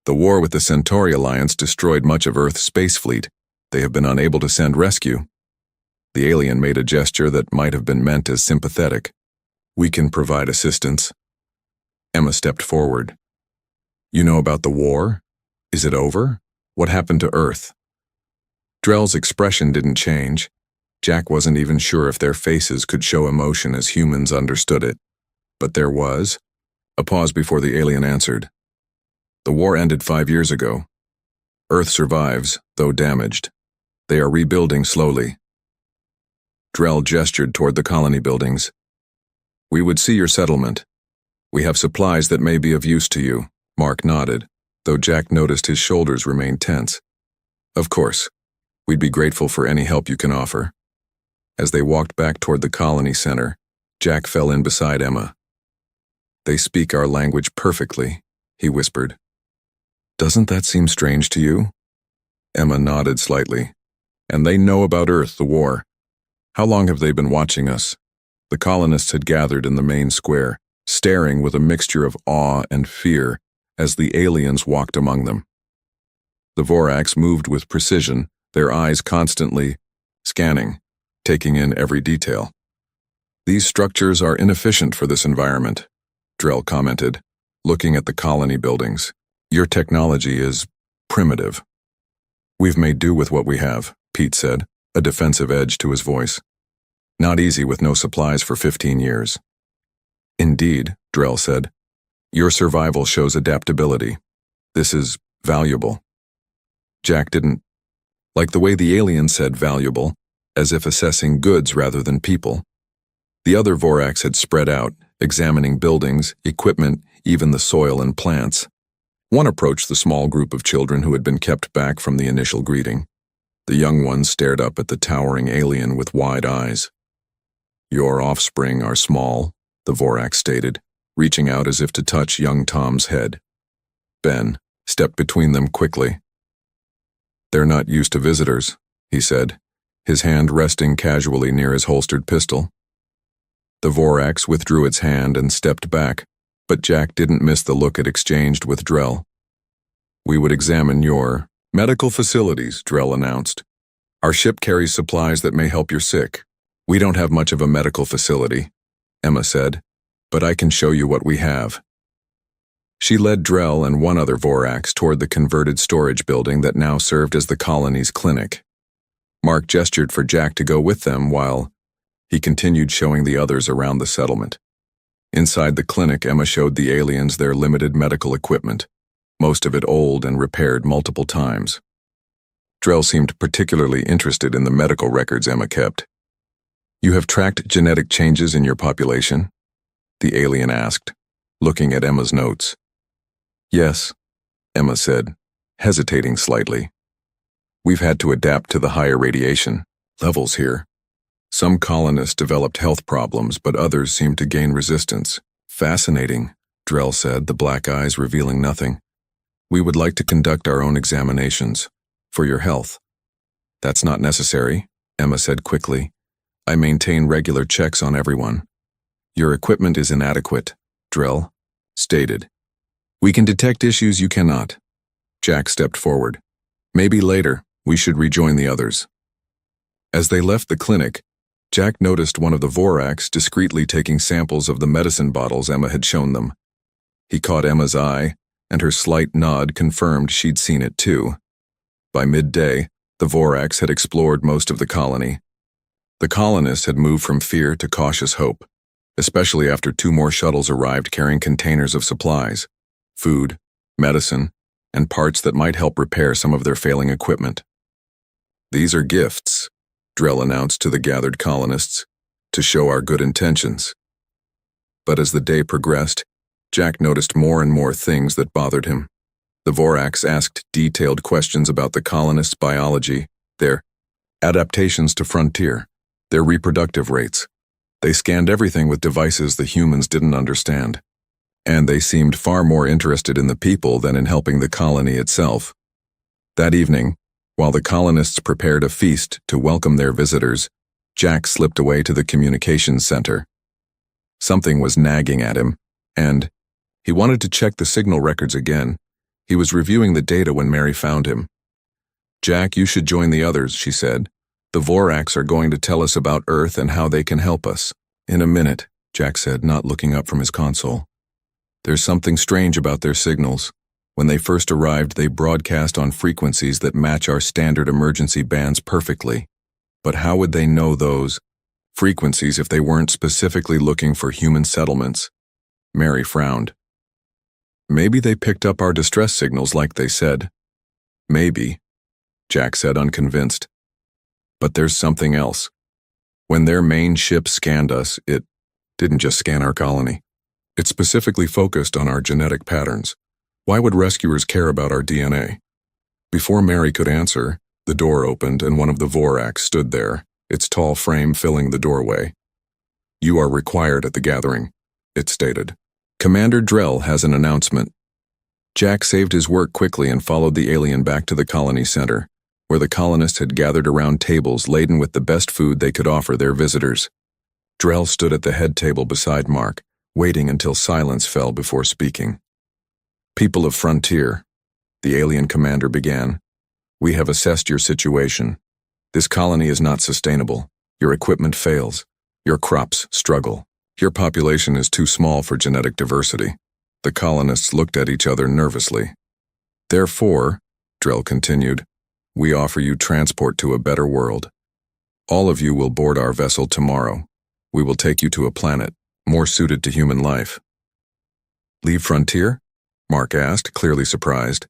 The war with the Centauri Alliance destroyed much of Earth's space fleet. They have been unable to send rescue. The alien made a gesture that might have been meant as sympathetic. We can provide assistance. Emma stepped forward. You know about the war? Is it over? What happened to Earth? Drell's expression didn't change. Jack wasn't even sure if their faces could show emotion as humans understood it. But there was. A pause before the alien answered. The war ended 5 years ago. Earth survives, though damaged. They are rebuilding slowly. Drell gestured toward the colony buildings. We would see your settlement. We have supplies that may be of use to you. Mark nodded, though Jack noticed his shoulders remained tense. Of course. We'd be grateful for any help you can offer. As they walked back toward the colony center, Jack fell in beside Emma. They speak our language perfectly, he whispered. Doesn't that seem strange to you? Emma nodded slightly. And they know about Earth, the war. How long have they been watching us? The colonists had gathered in the main square, staring with a mixture of awe and fear as the aliens walked among them. The Vorax moved with precision, their eyes constantly scanning, taking in every detail. These structures are inefficient for this environment, Drell commented, looking at the colony buildings. Your technology is primitive. We've made do with what we have, Pete said, a defensive edge to his voice. Not easy with no supplies for 15 years. Indeed, Drell said. Your survival shows adaptability. This is valuable. Jack didn't like the way the alien said valuable, as if assessing goods rather than people. The other Vorax had spread out, examining buildings, equipment, even the soil and plants. One approached the small group of children who had been kept back from the initial greeting. The young one stared up at the towering alien with wide eyes. Your offspring are small, the Vorax stated, reaching out as if to touch young Tom's head. Ben stepped between them quickly. They're not used to visitors, he said, his hand resting casually near his holstered pistol. The Vorax withdrew its hand and stepped back, but Jack didn't miss the look it exchanged with Drell. We would examine your medical facilities, Drell announced. Our ship carries supplies that may help your sick. We don't have much of a medical facility, Emma said, but I can show you what we have. She led Drell and one other Vorax toward the converted storage building that now served as the colony's clinic. Mark gestured for Jack to go with them while he continued showing the others around the settlement. Inside the clinic, Emma showed the aliens their limited medical equipment, most of it old and repaired multiple times. Drell seemed particularly interested in the medical records Emma kept. You have tracked genetic changes in your population? The alien asked, looking at Emma's notes. Yes, Emma said, hesitating slightly. We've had to adapt to the higher radiation levels here. Some colonists developed health problems, but others seemed to gain resistance. Fascinating, Drell said, the black eyes revealing nothing. We would like to conduct our own examinations. For your health. That's not necessary, Emma said quickly. I maintain regular checks on everyone. Your equipment is inadequate, Drell stated. We can detect issues you cannot. Jack stepped forward. Maybe later, we should rejoin the others. As they left the clinic, Jack noticed one of the Vorax discreetly taking samples of the medicine bottles Emma had shown them. He caught Emma's eye, and her slight nod confirmed she'd seen it too. By midday, the Vorax had explored most of the colony. The colonists had moved from fear to cautious hope, especially after 2 more shuttles arrived carrying containers of supplies, food, medicine, and parts that might help repair some of their failing equipment. These are gifts, Drell announced to the gathered colonists, to show our good intentions. But as the day progressed, Jack noticed more and more things that bothered him. The Vorax asked detailed questions about the colonists' biology, their adaptations to frontier, their reproductive rates. They scanned everything with devices the humans didn't understand. And they seemed far more interested in the people than in helping the colony itself. That evening, while the colonists prepared a feast to welcome their visitors, Jack slipped away to the communications center. Something was nagging at him, and he wanted to check the signal records again. He was reviewing the data when Mary found him. Jack, you should join the others, she said. The Vorax are going to tell us about Earth and how they can help us. In a minute, Jack said, not looking up from his console. There's something strange about their signals. When they first arrived, they broadcast on frequencies that match our standard emergency bands perfectly. But how would they know those frequencies if they weren't specifically looking for human settlements? Mary frowned. Maybe they picked up our distress signals like they said. Maybe, Jack said, unconvinced. But there's something else. When their main ship scanned us, it didn't just scan our colony. It specifically focused on our genetic patterns. Why would rescuers care about our DNA? Before Mary could answer, the door opened and one of the Vorax stood there, its tall frame filling the doorway. "You are required at the gathering," it stated. "Commander Drell has an announcement." Jack saved his work quickly and followed the alien back to the colony center, where the colonists had gathered around tables laden with the best food they could offer their visitors. Drell stood at the head table beside Mark, waiting until silence fell before speaking. "People of Frontier," the alien commander began, "we have assessed your situation. This colony is not sustainable. Your equipment fails. Your crops struggle. Your population is too small for genetic diversity." The colonists looked at each other nervously. "Therefore," Drell continued, "we offer you transport to a better world. All of you will board our vessel tomorrow. We will take you to a planet more suited to human life." "Leave Frontier?" Mark asked, clearly surprised.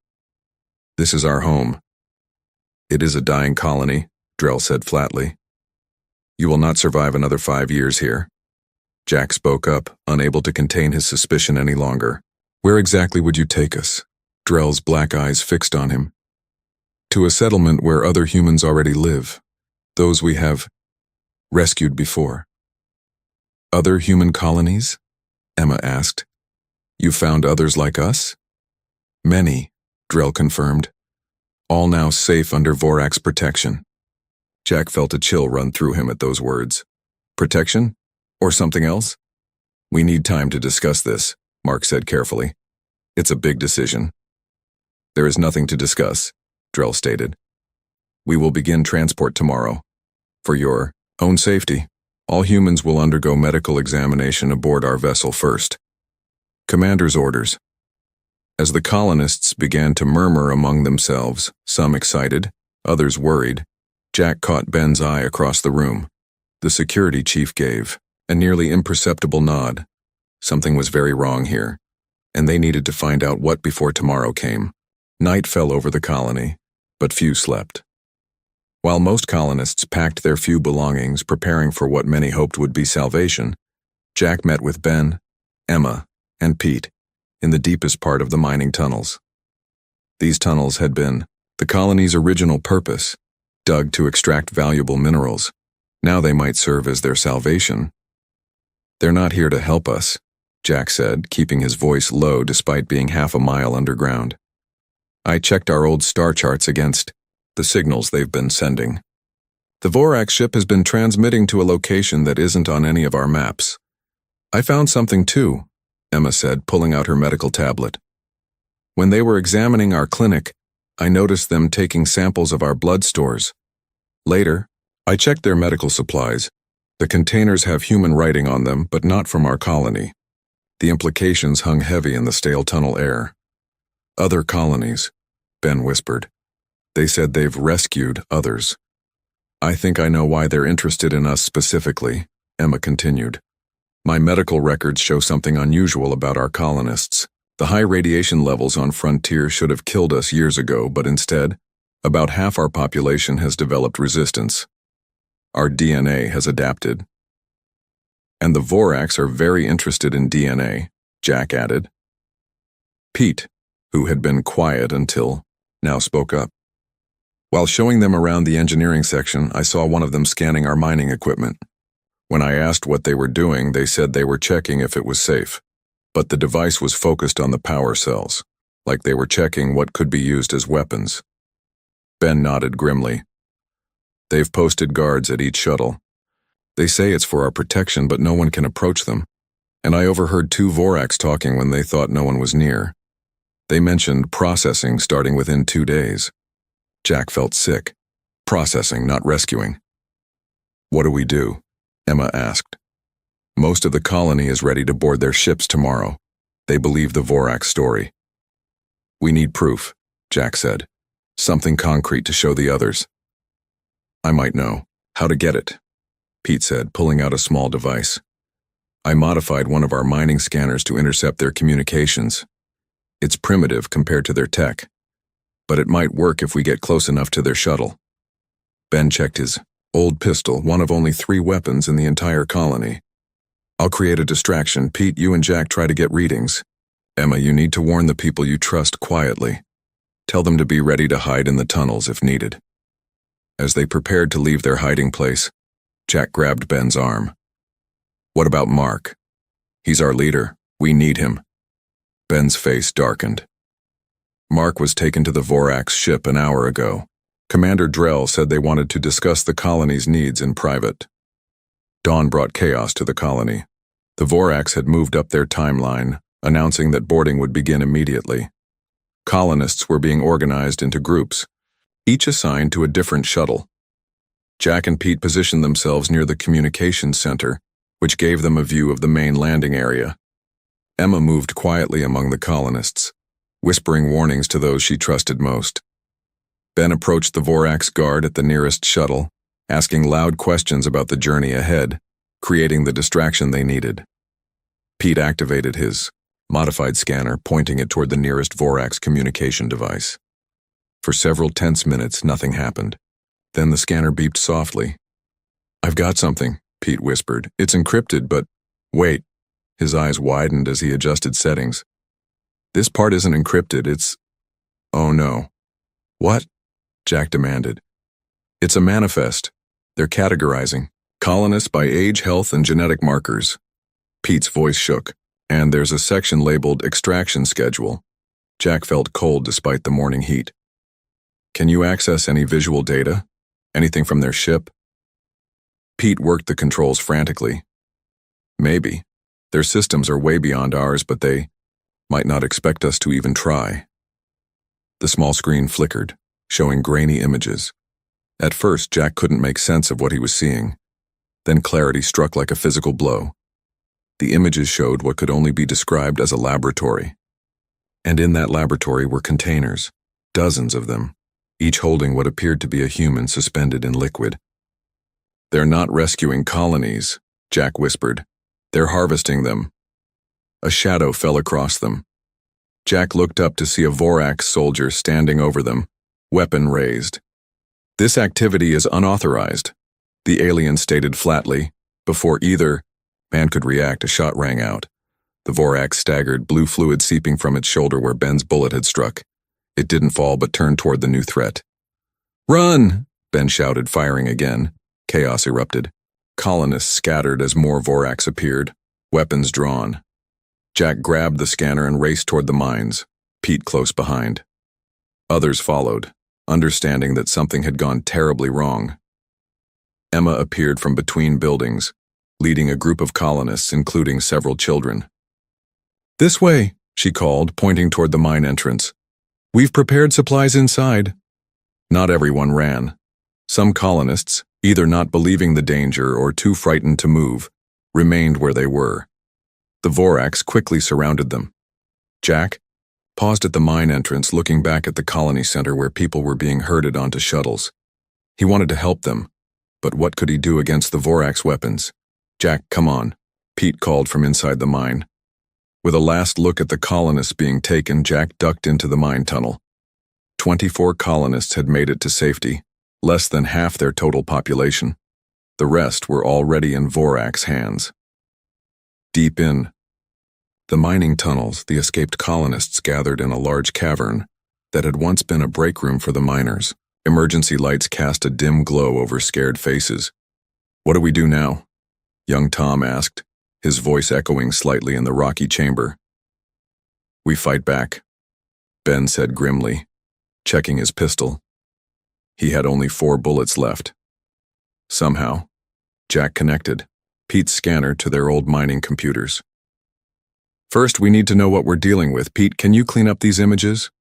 "This is our home." "It is a dying colony," Drell said flatly. "You will not survive another 5 years here." Jack spoke up, unable to contain his suspicion any longer. "Where exactly would you take us?" Drell's black eyes fixed on him. "To a settlement where other humans already live. Those we have rescued before." "Other human colonies?" Emma asked. "You found others like us?" "Many," Drell confirmed. "All now safe under Vorax protection." Jack felt a chill run through him at those words. "Protection? Or something else?" "We need time to discuss this," Mark said carefully. "It's a big decision." "There is nothing to discuss," Drell stated. "We will begin transport tomorrow. For your own safety, all humans will undergo medical examination aboard our vessel first." Commander's orders. As the colonists began to murmur among themselves, some excited, others worried, Jack caught Ben's eye across the room. The security chief gave a nearly imperceptible nod. Something was very wrong here, and they needed to find out what before tomorrow came. Night fell over the colony, but few slept. While most colonists packed their few belongings, preparing for what many hoped would be salvation, Jack met with Ben, Emma, and Pete in the deepest part of the mining tunnels. These tunnels had been the colony's original purpose, dug to extract valuable minerals. Now they might serve as their salvation. "They're not here to help us," Jack said, keeping his voice low despite being half a mile underground. "I checked our old star charts against the signals they've been sending. The Vorax ship has been transmitting to a location that isn't on any of our maps. I found something too," Emma said, pulling out her medical tablet. "When they were examining our clinic, I noticed them taking samples of our blood stores. Later, I checked their medical supplies. The containers have human writing on them, but not from our colony." The implications hung heavy in the stale tunnel air. "Other colonies," Ben whispered. "They said they've rescued others." "I think I know why they're interested in us specifically," Emma continued. "My medical records show something unusual about our colonists. The high radiation levels on Frontier should have killed us years ago, but instead, about half our population has developed resistance. Our DNA has adapted." "And the Vorax are very interested in DNA," Jack added. Pete, who had been quiet until now, spoke up. "While showing them around the engineering section, I saw one of them scanning our mining equipment. When I asked what they were doing, they said they were checking if it was safe. But the device was focused on the power cells, like they were checking what could be used as weapons." Ben nodded grimly. "They've posted guards at each shuttle. They say it's for our protection, but no one can approach them. And I overheard 2 Vorax talking when they thought no one was near. They mentioned processing starting within 2 days. Jack felt sick. Processing, not rescuing. "What do we do?" Emma asked. "Most of the colony is ready to board their ships tomorrow. They believe the Vorax story." "We need proof," Jack said. "Something concrete to show the others." "I might know how to get it," Pete said, pulling out a small device. "I modified one of our mining scanners to intercept their communications. It's primitive compared to their tech. but it might work if we get close enough to their shuttle. Ben checked his old pistol, one of only 3 weapons in the entire colony. I'll create a distraction. Pete, you and Jack try to get readings. Emma, you need to warn the people you trust quietly. Tell them to be ready to hide in the tunnels if needed. As they prepared to leave their hiding place, Jack grabbed Ben's arm. What about Mark? He's our leader. We need him. Ben's face darkened. Mark was taken to the Vorax ship an hour ago. Commander Drell said they wanted to discuss the colony's needs in private. Dawn brought chaos to the colony. The Vorax had moved up their timeline, announcing that boarding would begin immediately. Colonists were being organized into groups, each assigned to a different shuttle. Jack and Pete positioned themselves near the communications center, which gave them a view of the main landing area. Emma moved quietly among the colonists, whispering warnings to those she trusted most. Ben approached the Vorax guard at the nearest shuttle, asking loud questions about the journey ahead, creating the distraction they needed. Pete activated his modified scanner, pointing it toward the nearest Vorax communication device. For several tense minutes, nothing happened. Then the scanner beeped softly. I've got something, Pete whispered. It's encrypted, but wait. His eyes widened as he adjusted settings. This part isn't encrypted, it's... Oh no. What? Jack demanded. It's a manifest. They're categorizing colonists by age, health, and genetic markers. Pete's voice shook. And there's a section labeled Extraction Schedule. Jack felt cold despite the morning heat. Can you access any visual data? Anything from their ship? Pete worked the controls frantically. Maybe. Their systems are way beyond ours, but they might not expect us to even try. The small screen flickered, showing grainy images. At first, Jack couldn't make sense of what he was seeing. Then clarity struck like a physical blow. The images showed what could only be described as a laboratory. And in that laboratory were containers, dozens of them, each holding what appeared to be a human suspended in liquid. They're not rescuing colonies, Jack whispered. They're harvesting them. A shadow fell across them. Jack looked up to see a Vorax soldier standing over them, weapon raised. This activity is unauthorized, the alien stated flatly. Before either man could react, a shot rang out. The Vorax staggered, blue fluid seeping from its shoulder where Ben's bullet had struck. It didn't fall but turned toward the new threat. Run! Ben shouted, firing again. Chaos erupted. Colonists scattered as more Vorax appeared, weapons drawn. Jack grabbed the scanner and raced toward the mines, Pete close behind. Others followed, understanding that something had gone terribly wrong. Emma appeared from between buildings, leading a group of colonists, including several children. This way, she called, pointing toward the mine entrance. We've prepared supplies inside. Not everyone ran. Some colonists, either not believing the danger or too frightened to move, remained where they were. The Vorax quickly surrounded them. Jack paused at the mine entrance, looking back at the colony center where people were being herded onto shuttles. He wanted to help them, but what could he do against the Vorax weapons? Jack, come on, Pete called from inside the mine. With a last look at the colonists being taken, Jack ducked into the mine tunnel. 24 colonists had made it to safety, less than half their total population. The rest were already in Vorax hands. Deep in the mining tunnels, the escaped colonists gathered in a large cavern that had once been a break room for the miners. Emergency lights cast a dim glow over scared faces. What do we do now? Young Tom asked, his voice echoing slightly in the rocky chamber. We fight back, Ben said grimly, checking his pistol. He had only 4 bullets left. Somehow, Jack connected Pete's scanner to their old mining computers. First, we need to know what we're dealing with. Pete, can you clean up these images?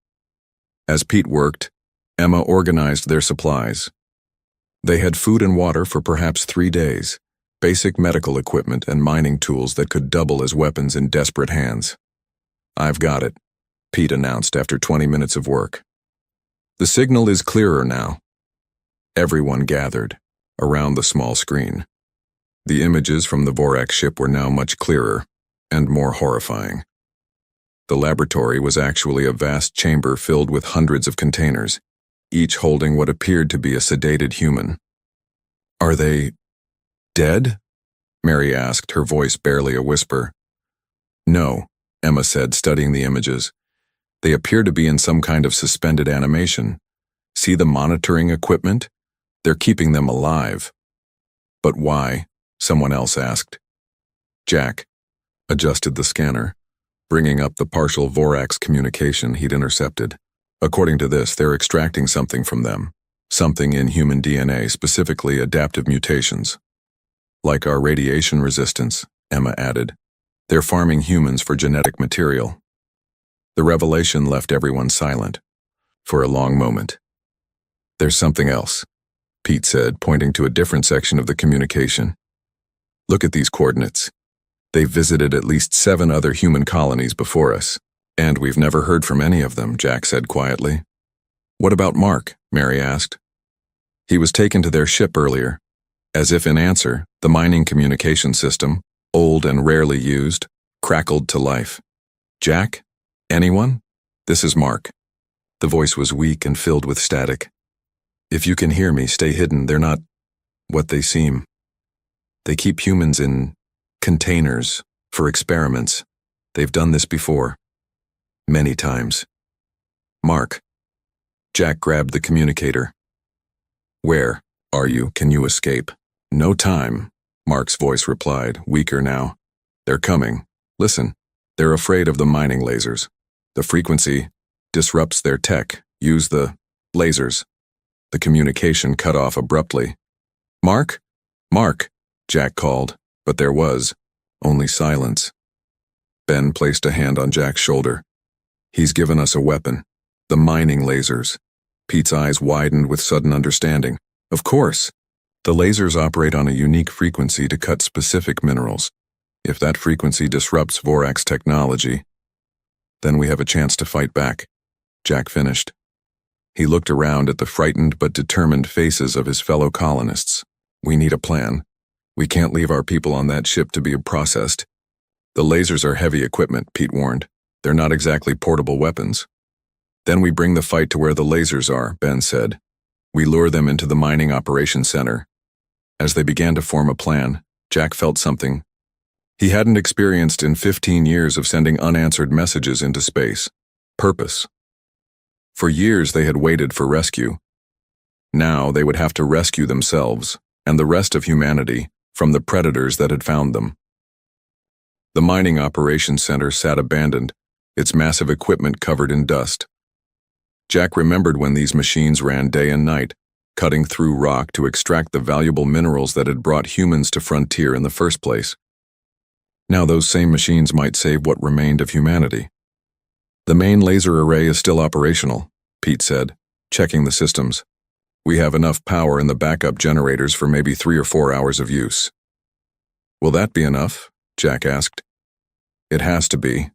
As Pete worked, Emma organized their supplies. They had food and water for perhaps 3 days, basic medical equipment and mining tools that could double as weapons in desperate hands. I've got it, Pete announced after 20 minutes of work. The signal is clearer now. Everyone gathered around the small screen. The images from the Vorax ship were now much clearer and more horrifying. The laboratory was actually a vast chamber filled with hundreds of containers, each holding what appeared to be a sedated human. "Are they dead?" Mary asked, her voice barely a whisper. "No," Emma said, studying the images. "They appear to be in some kind of suspended animation. See the monitoring equipment? They're keeping them alive." "But why?" someone else asked. Jack adjusted the scanner, bringing up the partial Vorax communication he'd intercepted. According to this, they're extracting something from them, something in human DNA, specifically adaptive mutations. "Like our radiation resistance," Emma added. "They're farming humans for genetic material." The revelation left everyone silent for a long moment. "There's something else," Pete said, pointing to a different section of the communication. "Look at these coordinates. They've visited at least 7 other human colonies before us, and we've never heard from any of them," Jack said quietly. "What about Mark?" Mary asked. "He was taken to their ship earlier." As if in answer, the mining communication system, old and rarely used, crackled to life. "Jack? Anyone? This is Mark." The voice was weak and filled with static. "If you can hear me, stay hidden. They're not what they seem. They keep humans in containers for experiments. They've done this before. Many times. Mark." Jack grabbed the communicator. "Where are you? Can you escape?" "No time," Mark's voice replied, weaker now. "They're coming. Listen, they're afraid of the mining lasers. The frequency disrupts their tech. Use the lasers." The communication cut off abruptly. "Mark? Mark," Jack called, but there was only silence. Ben placed a hand on Jack's shoulder. "He's given us a weapon. The mining lasers." Pete's eyes widened with sudden understanding. "Of course. The lasers operate on a unique frequency to cut specific minerals. If that frequency disrupts Vorax technology, then we have a chance to fight back," Jack finished. He looked around at the frightened but determined faces of his fellow colonists. "We need a plan. We can't leave our people on that ship to be processed." "The lasers are heavy equipment," Pete warned. "They're not exactly portable weapons." "Then we bring the fight to where the lasers are," Ben said. "We lure them into the mining operations center." As they began to form a plan, Jack felt something he hadn't experienced in 15 years of sending unanswered messages into space. Purpose. For years they had waited for rescue. Now they would have to rescue themselves, and the rest of humanity, from the predators that had found them. The mining operations center sat abandoned, its massive equipment covered in dust. Jack remembered when these machines ran day and night, cutting through rock to extract the valuable minerals that had brought humans to Frontier in the first place. Now those same machines might save what remained of humanity. "The main laser array is still operational," Pete said, checking the systems. "We have enough power in the backup generators for maybe 3 or 4 hours of use." "Will that be enough?" Jack asked. "It has to be,"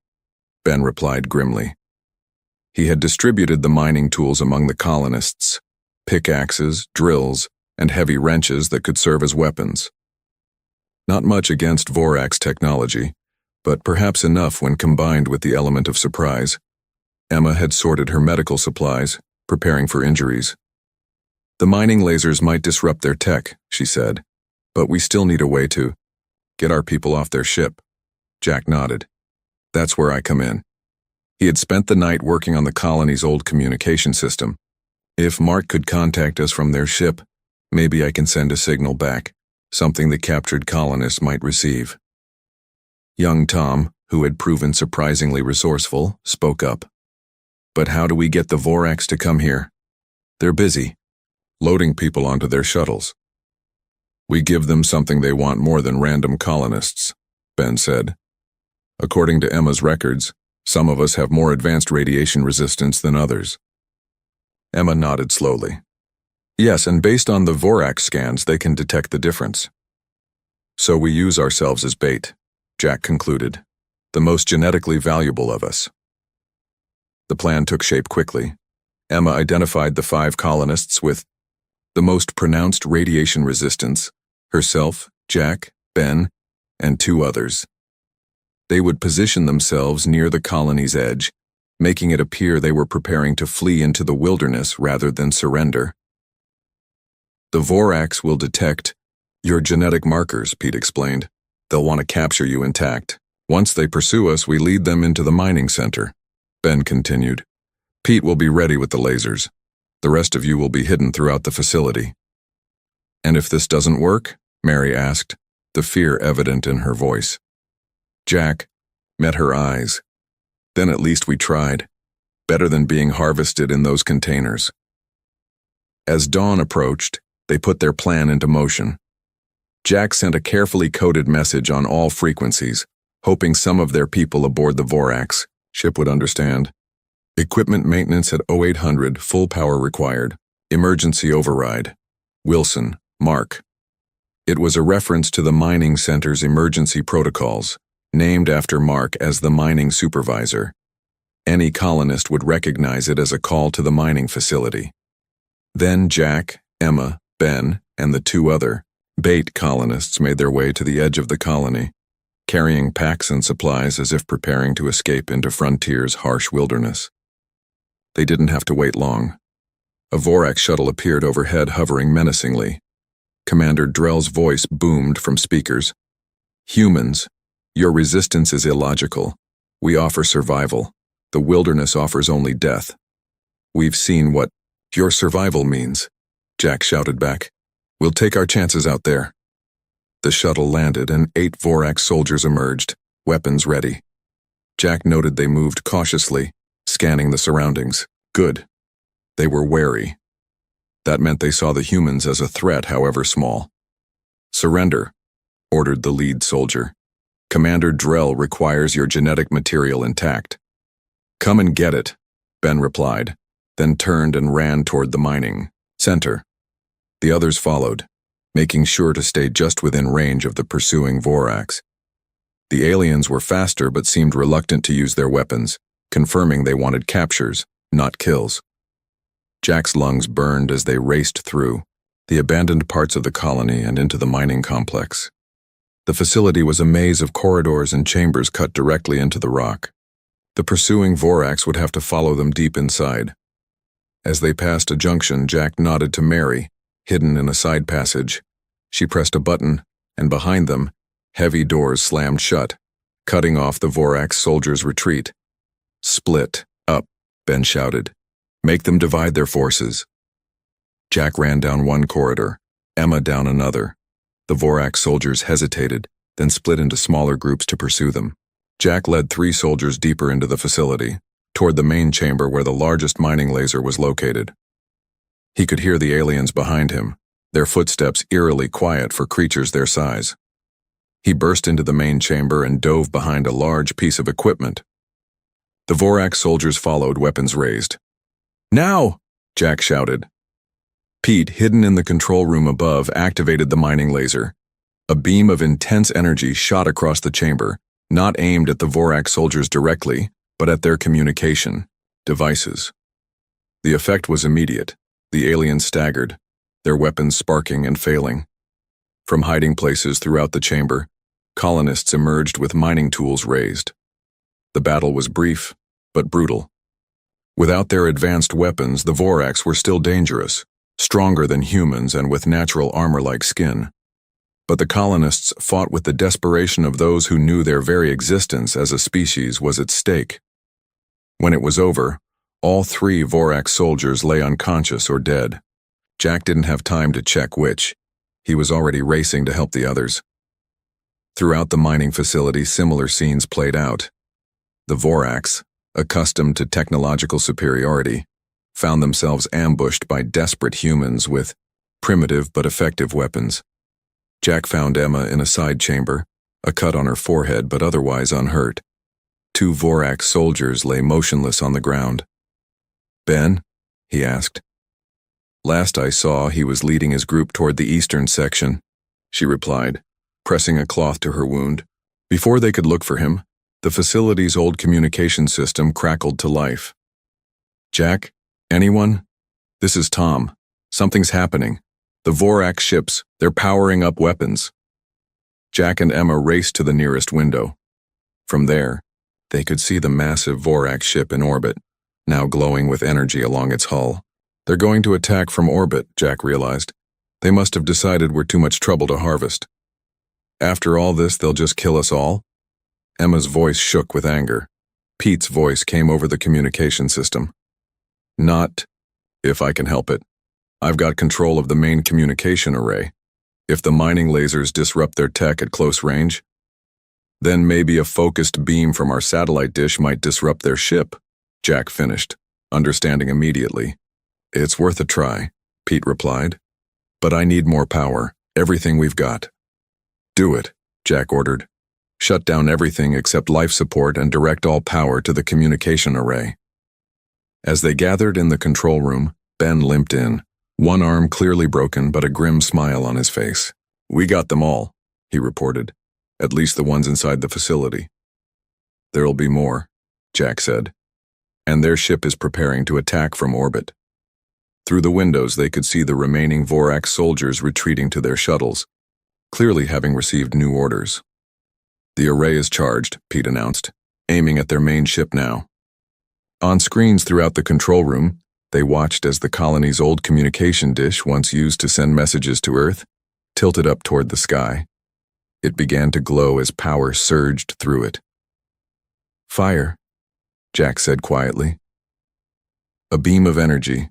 Ben replied grimly. He had distributed the mining tools among the colonists: pickaxes, drills, and heavy wrenches that could serve as weapons. Not much against Vorax technology, but perhaps enough when combined with the element of surprise. Emma had sorted her medical supplies, preparing for injuries. "The mining lasers might disrupt their tech," she said, "but we still need a way to get our people off their ship." Jack nodded. "That's where I come in." He had spent the night working on the colony's old communication system. "If Mark could contact us from their ship, maybe I can send a signal back, something the captured colonists might receive." Young Tom, who had proven surprisingly resourceful, spoke up. "But how do we get the Vorax to come here?" "They're busy, loading people onto their shuttles." "We give them something they want more than random colonists," Ben said. "According to Emma's records, some of us have more advanced radiation resistance than others." Emma nodded slowly. "Yes, and based on the Vorax scans, they can detect the difference." "So we use ourselves as bait," Jack concluded. "The most genetically valuable of us." The plan took shape quickly. Emma identified the 5 colonists with the most pronounced radiation resistance: herself, Jack, Ben, and 2 others. They would position themselves near the colony's edge, making it appear they were preparing to flee into the wilderness rather than surrender. The Vorax will detect your genetic markers, Pete explained. They'll want to capture you intact. Once they pursue us, we lead them into the mining center. Ben continued. Pete will be ready with the lasers. The rest of you will be hidden throughout the facility. And if this doesn't work? Mary asked, the fear evident in her voice. Jack met her eyes. Then at least we tried. Better than being harvested in those containers. As dawn approached, they put their plan into motion. Jack sent a carefully coded message on all frequencies, hoping some of their people aboard the Vorax ship would understand. Equipment maintenance at 0800, full power required. Emergency override. Wilson, Mark. It was a reference to the mining center's emergency protocols, named after Mark as the mining supervisor. Any colonist would recognize it as a call to the mining facility. Then Jack, Emma, Ben, and the two other bait colonists made their way to the edge of the colony, carrying packs and supplies as if preparing to escape into Frontier's harsh wilderness. They didn't have to wait long. A Vorax shuttle appeared overhead, hovering menacingly. Commander Drell's voice boomed from speakers. Humans, your resistance is illogical. We offer survival. The wilderness offers only death. We've seen what your survival means, Jack shouted back. We'll take our chances out there. The shuttle landed and 8 Vorax soldiers emerged, weapons ready. Jack noted they moved cautiously, scanning the surroundings. Good. They were wary. That meant they saw the humans as a threat, however small. Surrender, ordered the lead soldier. Commander Drell requires your genetic material intact. Come and get it, Ben replied, then turned and ran toward the mining center. The others followed, making sure to stay just within range of the pursuing Vorax. The aliens were faster but seemed reluctant to use their weapons, confirming they wanted captures, not kills. Jack's lungs burned as they raced through the abandoned parts of the colony and into the mining complex. The facility was a maze of corridors and chambers cut directly into the rock. The pursuing Vorax would have to follow them deep inside. As they passed a junction, Jack nodded to Mary, hidden in a side passage. She pressed a button, and behind them, heavy doors slammed shut, cutting off the Vorax soldiers' retreat. Split up, Ben shouted. Make them divide their forces. Jack ran down one corridor, Emma down another. The Vorax soldiers hesitated, then split into smaller groups to pursue them. Jack led 3 soldiers deeper into the facility, toward the main chamber where the largest mining laser was located. He could hear the aliens behind him, their footsteps eerily quiet for creatures their size. He burst into the main chamber and dove behind a large piece of equipment. The Vorax soldiers followed, weapons raised. Now! Jack shouted. Pete, hidden in the control room above, activated the mining laser. A beam of intense energy shot across the chamber, not aimed at the Vorax soldiers directly, but at their communication devices. The effect was immediate. The aliens staggered, their weapons sparking and failing. From hiding places throughout the chamber, colonists emerged with mining tools raised. The battle was brief, but brutal. Without their advanced weapons, the Vorax were still dangerous, stronger than humans and with natural armor-like skin. But the colonists fought with the desperation of those who knew their very existence as a species was at stake. When it was over, all 3 Vorax soldiers lay unconscious or dead. Jack didn't have time to check which. He was already racing to help the others. Throughout the mining facility, similar scenes played out. The Vorax, accustomed to technological superiority, found themselves ambushed by desperate humans with primitive but effective weapons. Jack found Emma in a side chamber, a cut on her forehead but otherwise unhurt. 2 Vorax soldiers lay motionless on the ground. Ben? He asked. Last I saw, he was leading his group toward the eastern section, she replied, pressing a cloth to her wound. Before they could look for him, the facility's old communication system crackled to life. Jack? Anyone? This is Tom. Something's happening. The Vorax ships, they're powering up weapons. Jack and Emma raced to the nearest window. From there, they could see the massive Vorax ship in orbit, now glowing with energy along its hull. They're going to attack from orbit, Jack realized. They must have decided we're too much trouble to harvest. After all this, they'll just kill us all? Emma's voice shook with anger. Pete's voice came over the communication system. Not if I can help it. I've got control of the main communication array. If the mining lasers disrupt their tech at close range, then maybe a focused beam from our satellite dish might disrupt their ship, Jack finished, understanding immediately. It's worth a try, Pete replied. But I need more power, everything we've got. Do it, Jack ordered. Shut down everything except life support and direct all power to the communication array. As they gathered in the control room, Ben limped in, one arm clearly broken but a grim smile on his face. We got them all, he reported, at least the ones inside the facility. There'll be more, Jack said, and their ship is preparing to attack from orbit. Through the windows they could see the remaining Vorax soldiers retreating to their shuttles, clearly having received new orders. The array is charged, Pete announced, aiming at their main ship now. On screens throughout the control room, they watched as the colony's old communication dish, once used to send messages to Earth, tilted up toward the sky. It began to glow as power surged through it. Fire, Jack said quietly. A beam of energy,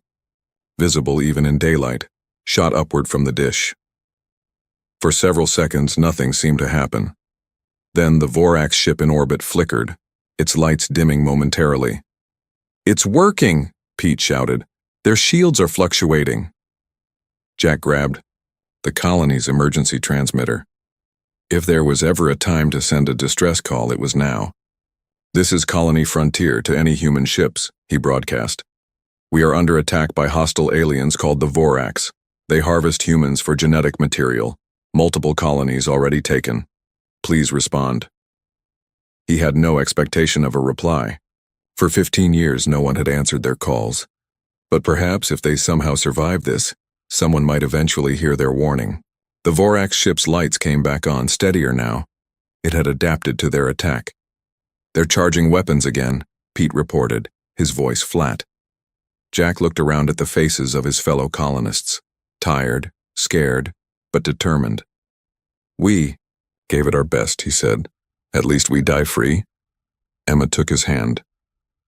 visible even in daylight, shot upward from the dish. For several seconds, nothing seemed to happen. Then the Vorax ship in orbit flickered, its lights dimming momentarily. It's working, Pete shouted. Their shields are fluctuating. Jack grabbed the colony's emergency transmitter. If there was ever a time to send a distress call, it was now. This is Colony Frontier to any human ships, he broadcast. We are under attack by hostile aliens called the Vorax. They harvest humans for genetic material. Multiple colonies already taken. Please respond. He had no expectation of a reply. For 15 years, no one had answered their calls. But perhaps if they somehow survived this, someone might eventually hear their warning. The Vorax ship's lights came back on, steadier now. It had adapted to their attack. They're charging weapons again, Pete reported, his voice flat. Jack looked around at the faces of his fellow colonists, tired, scared, but determined. We gave it our best, he said. At least we die free. Emma took his hand.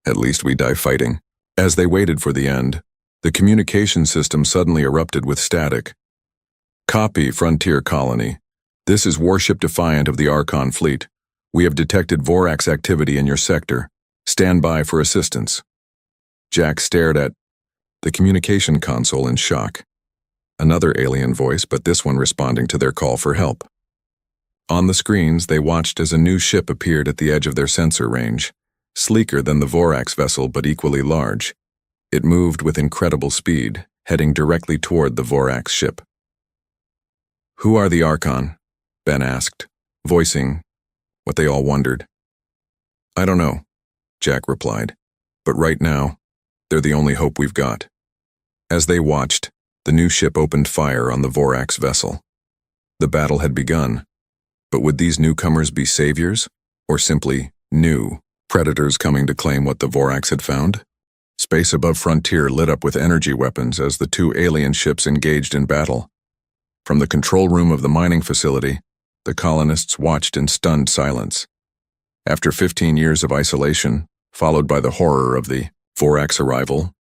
At least we die fighting. As they waited for the end, the communication system suddenly erupted with static. Copy, Frontier Colony. This is Warship Defiant of the Archon Fleet. We have detected Vorax activity in your sector. Stand by for assistance. Jack stared at the communication console in shock. Another alien voice, but this one responding to their call for help. On the screens, they watched as a new ship appeared at the edge of their sensor range, sleeker than the Vorax vessel but equally large. It moved with incredible speed, heading directly toward the Vorax ship. Who are the Archon? Ben asked, voicing what they all wondered. I don't know, Jack replied, but right now, they're the only hope we've got. As they watched, the new ship opened fire on the Vorax vessel. The battle had begun. But would these newcomers be saviors, or simply new predators coming to claim what the Vorax had found? Space above Frontier lit up with energy weapons as the two alien ships engaged in battle. From the control room of the mining facility, the colonists watched in stunned silence. After 15 years of isolation, followed by the horror of the Vorax arrival,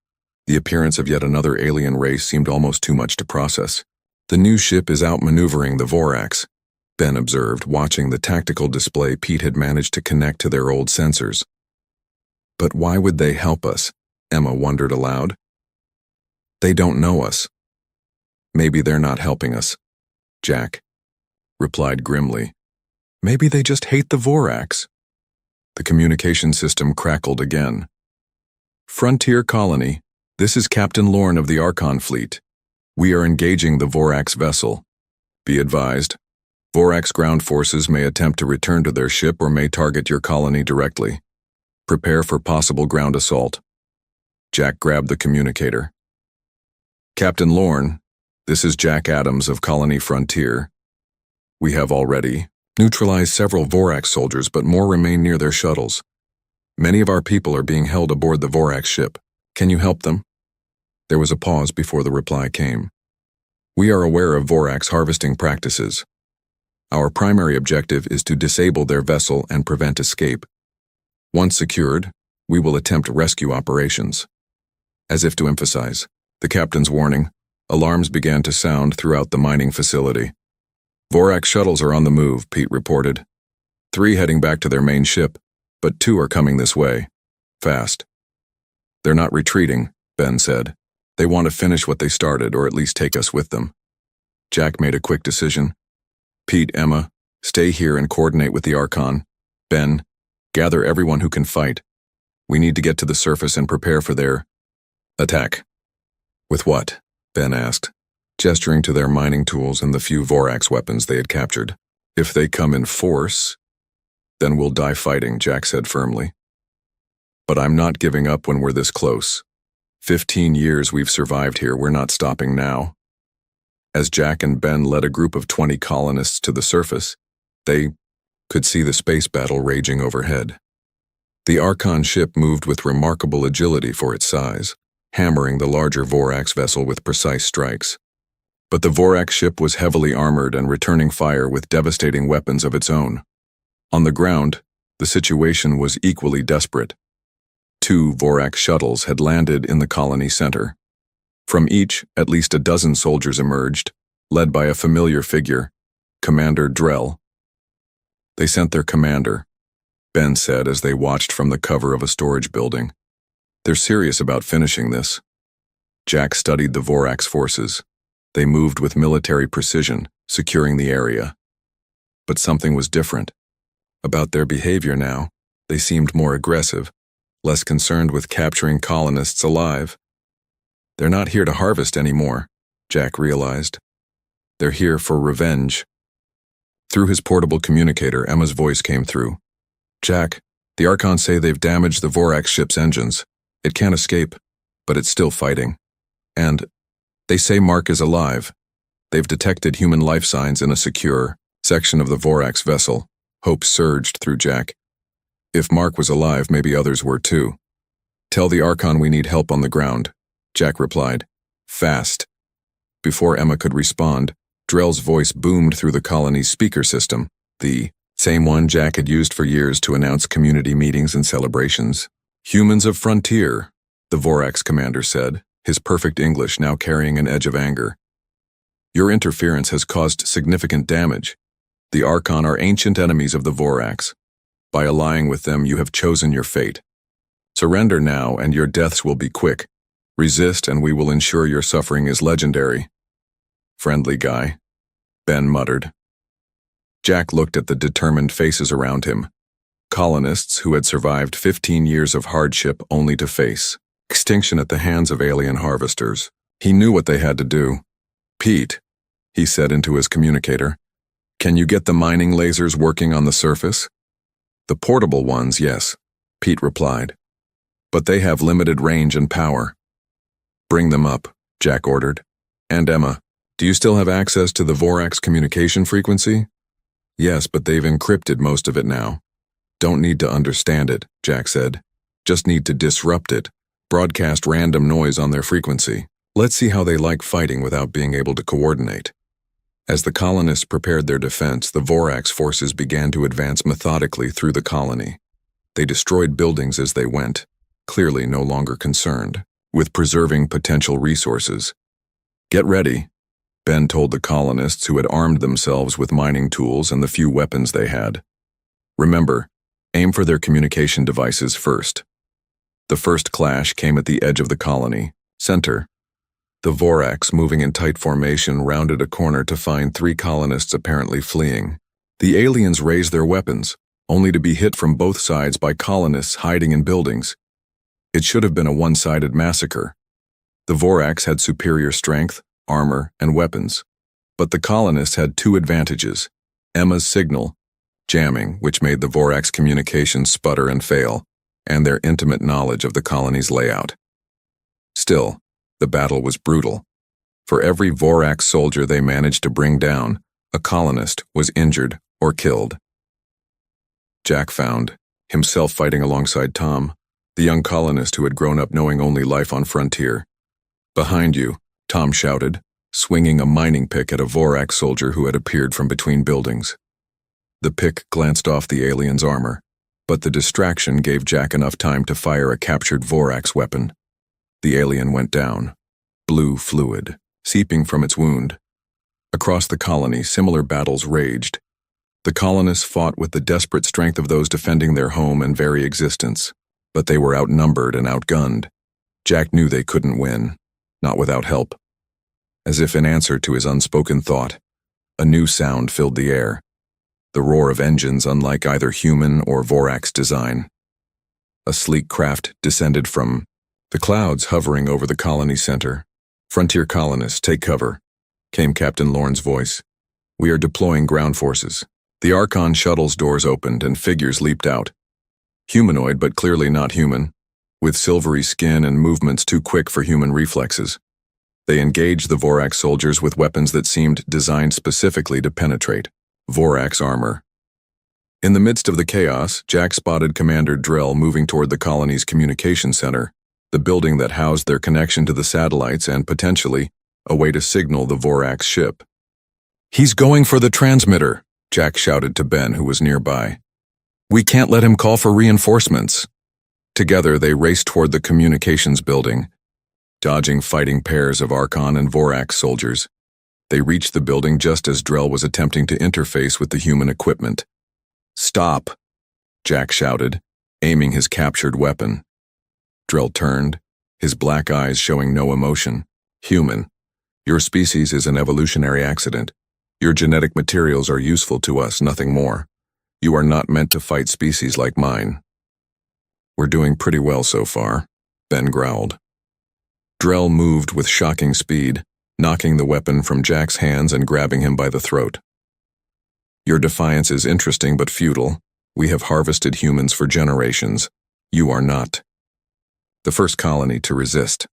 the appearance of yet another alien race seemed almost too much to process. The new ship is outmaneuvering the Vorax, Ben observed, watching the tactical display Pete had managed to connect to their old sensors. But why would they help us? Emma wondered aloud. They don't know us. Maybe they're not helping us, Jack replied grimly. Maybe they just hate the Vorax. The communication system crackled again. Frontier Colony, this is Captain Lorne of the Archon Fleet. We are engaging the Vorax vessel. Be advised, Vorax ground forces may attempt to return to their ship or may target your colony directly. Prepare for possible ground assault. Jack grabbed the communicator. Captain Lorne, this is Jack Adams of Colony Frontier. We have already Neutralize several Vorax soldiers, but more remain near their shuttles. Many of our people are being held aboard the Vorax ship. Can you help them? There was a pause before the reply came. We are aware of Vorax harvesting practices. Our primary objective is to disable their vessel and prevent escape. Once secured, we will attempt rescue operations. As if to emphasize the captain's warning, alarms began to sound throughout the mining facility. Vorax shuttles are on the move, Pete reported. 3 heading back to their main ship, but 2 are coming this way. Fast. They're not retreating, Ben said. They want to finish what they started, or at least take us with them. Jack made a quick decision. Pete, Emma, stay here and coordinate with the Archon. Ben, gather everyone who can fight. We need to get to the surface and prepare for their attack. With what? Ben asked, gesturing to their mining tools and the few Vorax weapons they had captured. If they come in force, then we'll die fighting, Jack said firmly. But I'm not giving up when we're this close. 15 years we've survived here, we're not stopping now. As Jack and Ben led a group of 20 colonists to the surface, they could see the space battle raging overhead. The Archon ship moved with remarkable agility for its size, hammering the larger Vorax vessel with precise strikes. But the Vorax ship was heavily armored and returning fire with devastating weapons of its own. On the ground, the situation was equally desperate. 2 Vorax shuttles had landed in the colony center. From each, at least a dozen soldiers emerged, led by a familiar figure, Commander Drell. They sent their commander, Ben said as they watched from the cover of a storage building. They're serious about finishing this. Jack studied the Vorax forces. They moved with military precision, securing the area. But something was different. About their behavior now, they seemed more aggressive, less concerned with capturing colonists alive. They're not here to harvest anymore, Jack realized. They're here for revenge. Through his portable communicator, Emma's voice came through. Jack, the Archons say they've damaged the Vorax ship's engines. It can't escape, but it's still fighting. And they say Mark is alive. They've detected human life signs in a secure section of the Vorax vessel. Hope surged through Jack. If Mark was alive, maybe others were too. Tell the Archon we need help on the ground, Jack replied. Fast. Before Emma could respond, Drell's voice boomed through the colony's speaker system, the same one Jack had used for years to announce community meetings and celebrations. Humans of Frontier, the Vorax commander said, his perfect English now carrying an edge of anger. Your interference has caused significant damage. The Archon are ancient enemies of the Vorax. By allying with them, you have chosen your fate. Surrender now, and your deaths will be quick. Resist, and we will ensure your suffering is legendary. Friendly guy, Ben muttered. Jack looked at the determined faces around him. Colonists who had survived 15 years of hardship only to face extinction at the hands of alien harvesters. He knew what they had to do. Pete, he said into his communicator, can you get the mining lasers working on the surface? The portable ones, yes, Pete replied. But they have limited range and power. Bring them up, Jack ordered. And Emma, do you still have access to the Vorax communication frequency? Yes, but they've encrypted most of it now. Don't need to understand it, Jack said. Just need to disrupt it, broadcast random noise on their frequency. Let's see how they like fighting without being able to coordinate. As the colonists prepared their defense, the Vorax forces began to advance methodically through the colony. They destroyed buildings as they went, clearly no longer concerned with preserving potential resources. Get ready, Ben told the colonists who had armed themselves with mining tools and the few weapons they had. Remember, aim for their communication devices first. The first clash came at the edge of the colony, center. The Vorax, moving in tight formation, rounded a corner to find 3 colonists apparently fleeing. The aliens raised their weapons, only to be hit from both sides by colonists hiding in buildings. It should have been a one-sided massacre. The Vorax had superior strength, armor, and weapons. But the colonists had 2 advantages: Emma's signal, jamming, which made the Vorax communications sputter and fail, and their intimate knowledge of the colony's layout. Still, the battle was brutal. For every Vorax soldier they managed to bring down, a colonist was injured or killed. Jack found himself fighting alongside Tom, the young colonist who had grown up knowing only life on frontier. "Behind you," Tom shouted, swinging a mining pick at a Vorax soldier who had appeared from between buildings. The pick glanced off the alien's armor, but the distraction gave Jack enough time to fire a captured Vorax weapon. The alien went down, blue fluid seeping from its wound. Across the colony, similar battles raged. The colonists fought with the desperate strength of those defending their home and very existence, but they were outnumbered and outgunned. Jack knew they couldn't win, not without help. As if in answer to his unspoken thought, a new sound filled the air, the roar of engines unlike either human or Vorax design. A sleek craft descended from the clouds hovering over the colony center. "Frontier colonists, take cover," came Captain Lorne's voice. "We are deploying ground forces." The Archon shuttle's doors opened and figures leaped out. Humanoid, but clearly not human, with silvery skin and movements too quick for human reflexes. They engaged the Vorax soldiers with weapons that seemed designed specifically to penetrate Vorax armor. In the midst of the chaos, Jack spotted Commander Drell moving toward the colony's communication center, the building that housed their connection to the satellites and, potentially, a way to signal the Vorax ship. "He's going for the transmitter," Jack shouted to Ben, who was nearby. "We can't let him call for reinforcements." Together, they raced toward the communications building, dodging fighting pairs of Archon and Vorax soldiers. They reached the building just as Drell was attempting to interface with the human equipment. "Stop," Jack shouted, aiming his captured weapon. Drell turned, his black eyes showing no emotion. "Human, your species is an evolutionary accident. Your genetic materials are useful to us, nothing more. You are not meant to fight species like mine." "We're doing pretty well so far," Ben growled. Drell moved with shocking speed, knocking the weapon from Jack's hands and grabbing him by the throat. "Your defiance is interesting but futile. We have harvested humans for generations. You are not. The first colony to resist.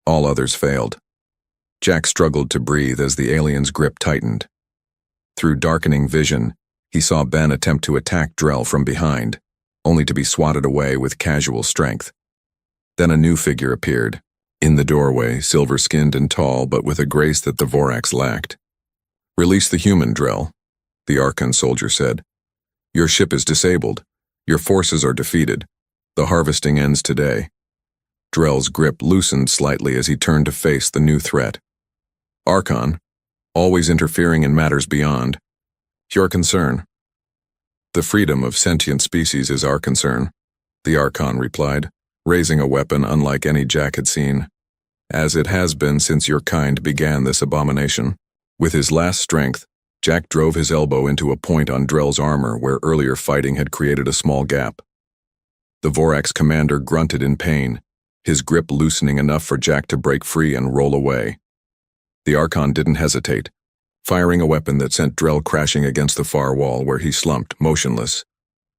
All others failed." Jack struggled to breathe as the alien's grip tightened. Through darkening vision, he saw Ben attempt to attack Drell from behind, only to be swatted away with casual strength. Then a new figure appeared, in the doorway, silver-skinned and tall, but with a grace that the Vorax lacked. "Release the human, Drell," the Archon soldier said. "Your ship is disabled. Your forces are defeated. The harvesting ends today." Drell's grip loosened slightly as he turned to face the new threat. "Archon, always interfering in matters beyond. Your concern." "The freedom of sentient species is our concern," the Archon replied, raising a weapon unlike any Jack had seen. "As it has been since your kind began this abomination." With his last strength, Jack drove his elbow into a point on Drell's armor where earlier fighting had created a small gap. The Vorax commander grunted in pain, his grip loosening enough for Jack to break free and roll away. The Archon didn't hesitate, firing a weapon that sent Drell crashing against the far wall where he slumped, motionless.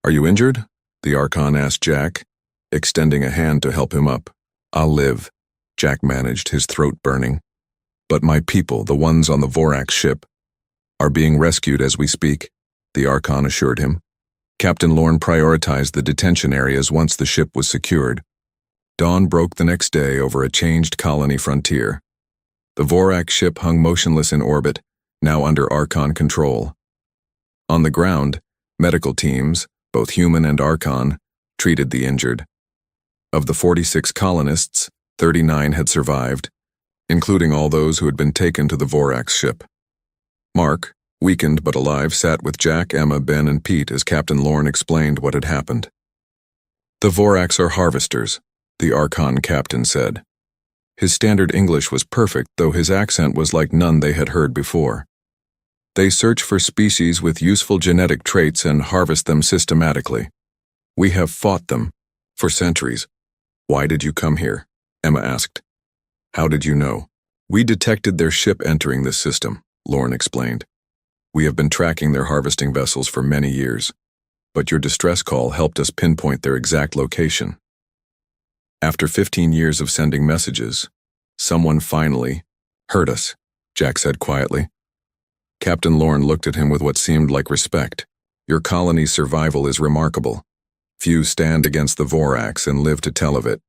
"Are you injured?" the Archon asked Jack, extending a hand to help him up. "I'll live," Jack managed, his throat burning. "But my people, the ones on the Vorax ship, are being rescued as we speak," the Archon assured him. Captain Lorne prioritized the detention areas once the ship was secured. Dawn broke the next day over a changed colony frontier. The Vorax ship hung motionless in orbit, now under Archon control. On the ground, medical teams, both human and Archon, treated the injured. Of the 46 colonists, 39 had survived, including all those who had been taken to the Vorax ship. Mark, weakened but alive, sat with Jack, Emma, Ben, and Pete as Captain Lorne explained what had happened. "The Vorax are harvesters," the Archon captain said. His standard English was perfect, though his accent was like none they had heard before. "They search for species with useful genetic traits and harvest them systematically. We have fought them for centuries." "Why did you come here?" Emma asked. "How did you know?" "We detected their ship entering this system," Lorne explained. "We have been tracking their harvesting vessels for many years, but your distress call helped us pinpoint their exact location. After 15 years of sending messages, someone finally heard us," Jack said quietly. Captain Lorne looked at him with what seemed like respect. Your colony's survival is remarkable. Few stand against the Vorax and live to tell of it."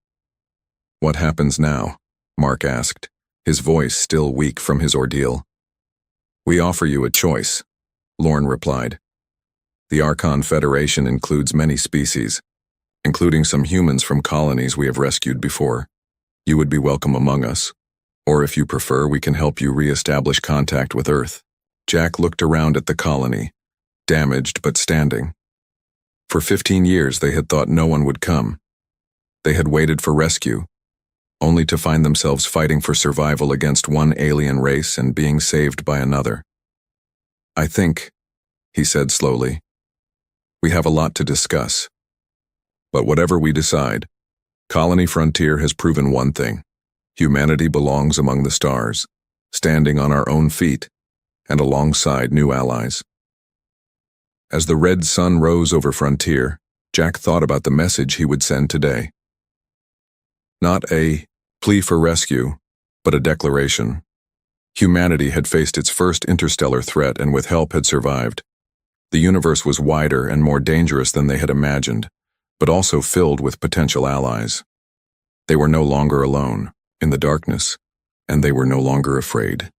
"What happens now?" Mark asked, his voice still weak from his ordeal. "We offer you a choice," Lorne replied. "The Archon Federation includes many species, including some humans from colonies we have rescued before. You would be welcome among us, or if you prefer, we can help you re-establish contact with Earth." Jack looked around at the colony, damaged but standing. For 15 years they had thought no one would come. They had waited for rescue, only to find themselves fighting for survival against one alien race and being saved by another. "I think," he said slowly, "we have a lot to discuss. But whatever we decide, Colony Frontier has proven one thing. Humanity belongs among the stars, standing on our own feet, and alongside new allies." As the red sun rose over Frontier, Jack thought about the message he would send today. Not a plea for rescue, but a declaration. Humanity had faced its first interstellar threat and with help had survived. The universe was wider and more dangerous than they had imagined, but also filled with potential allies. They were no longer alone, in the darkness, and they were no longer afraid.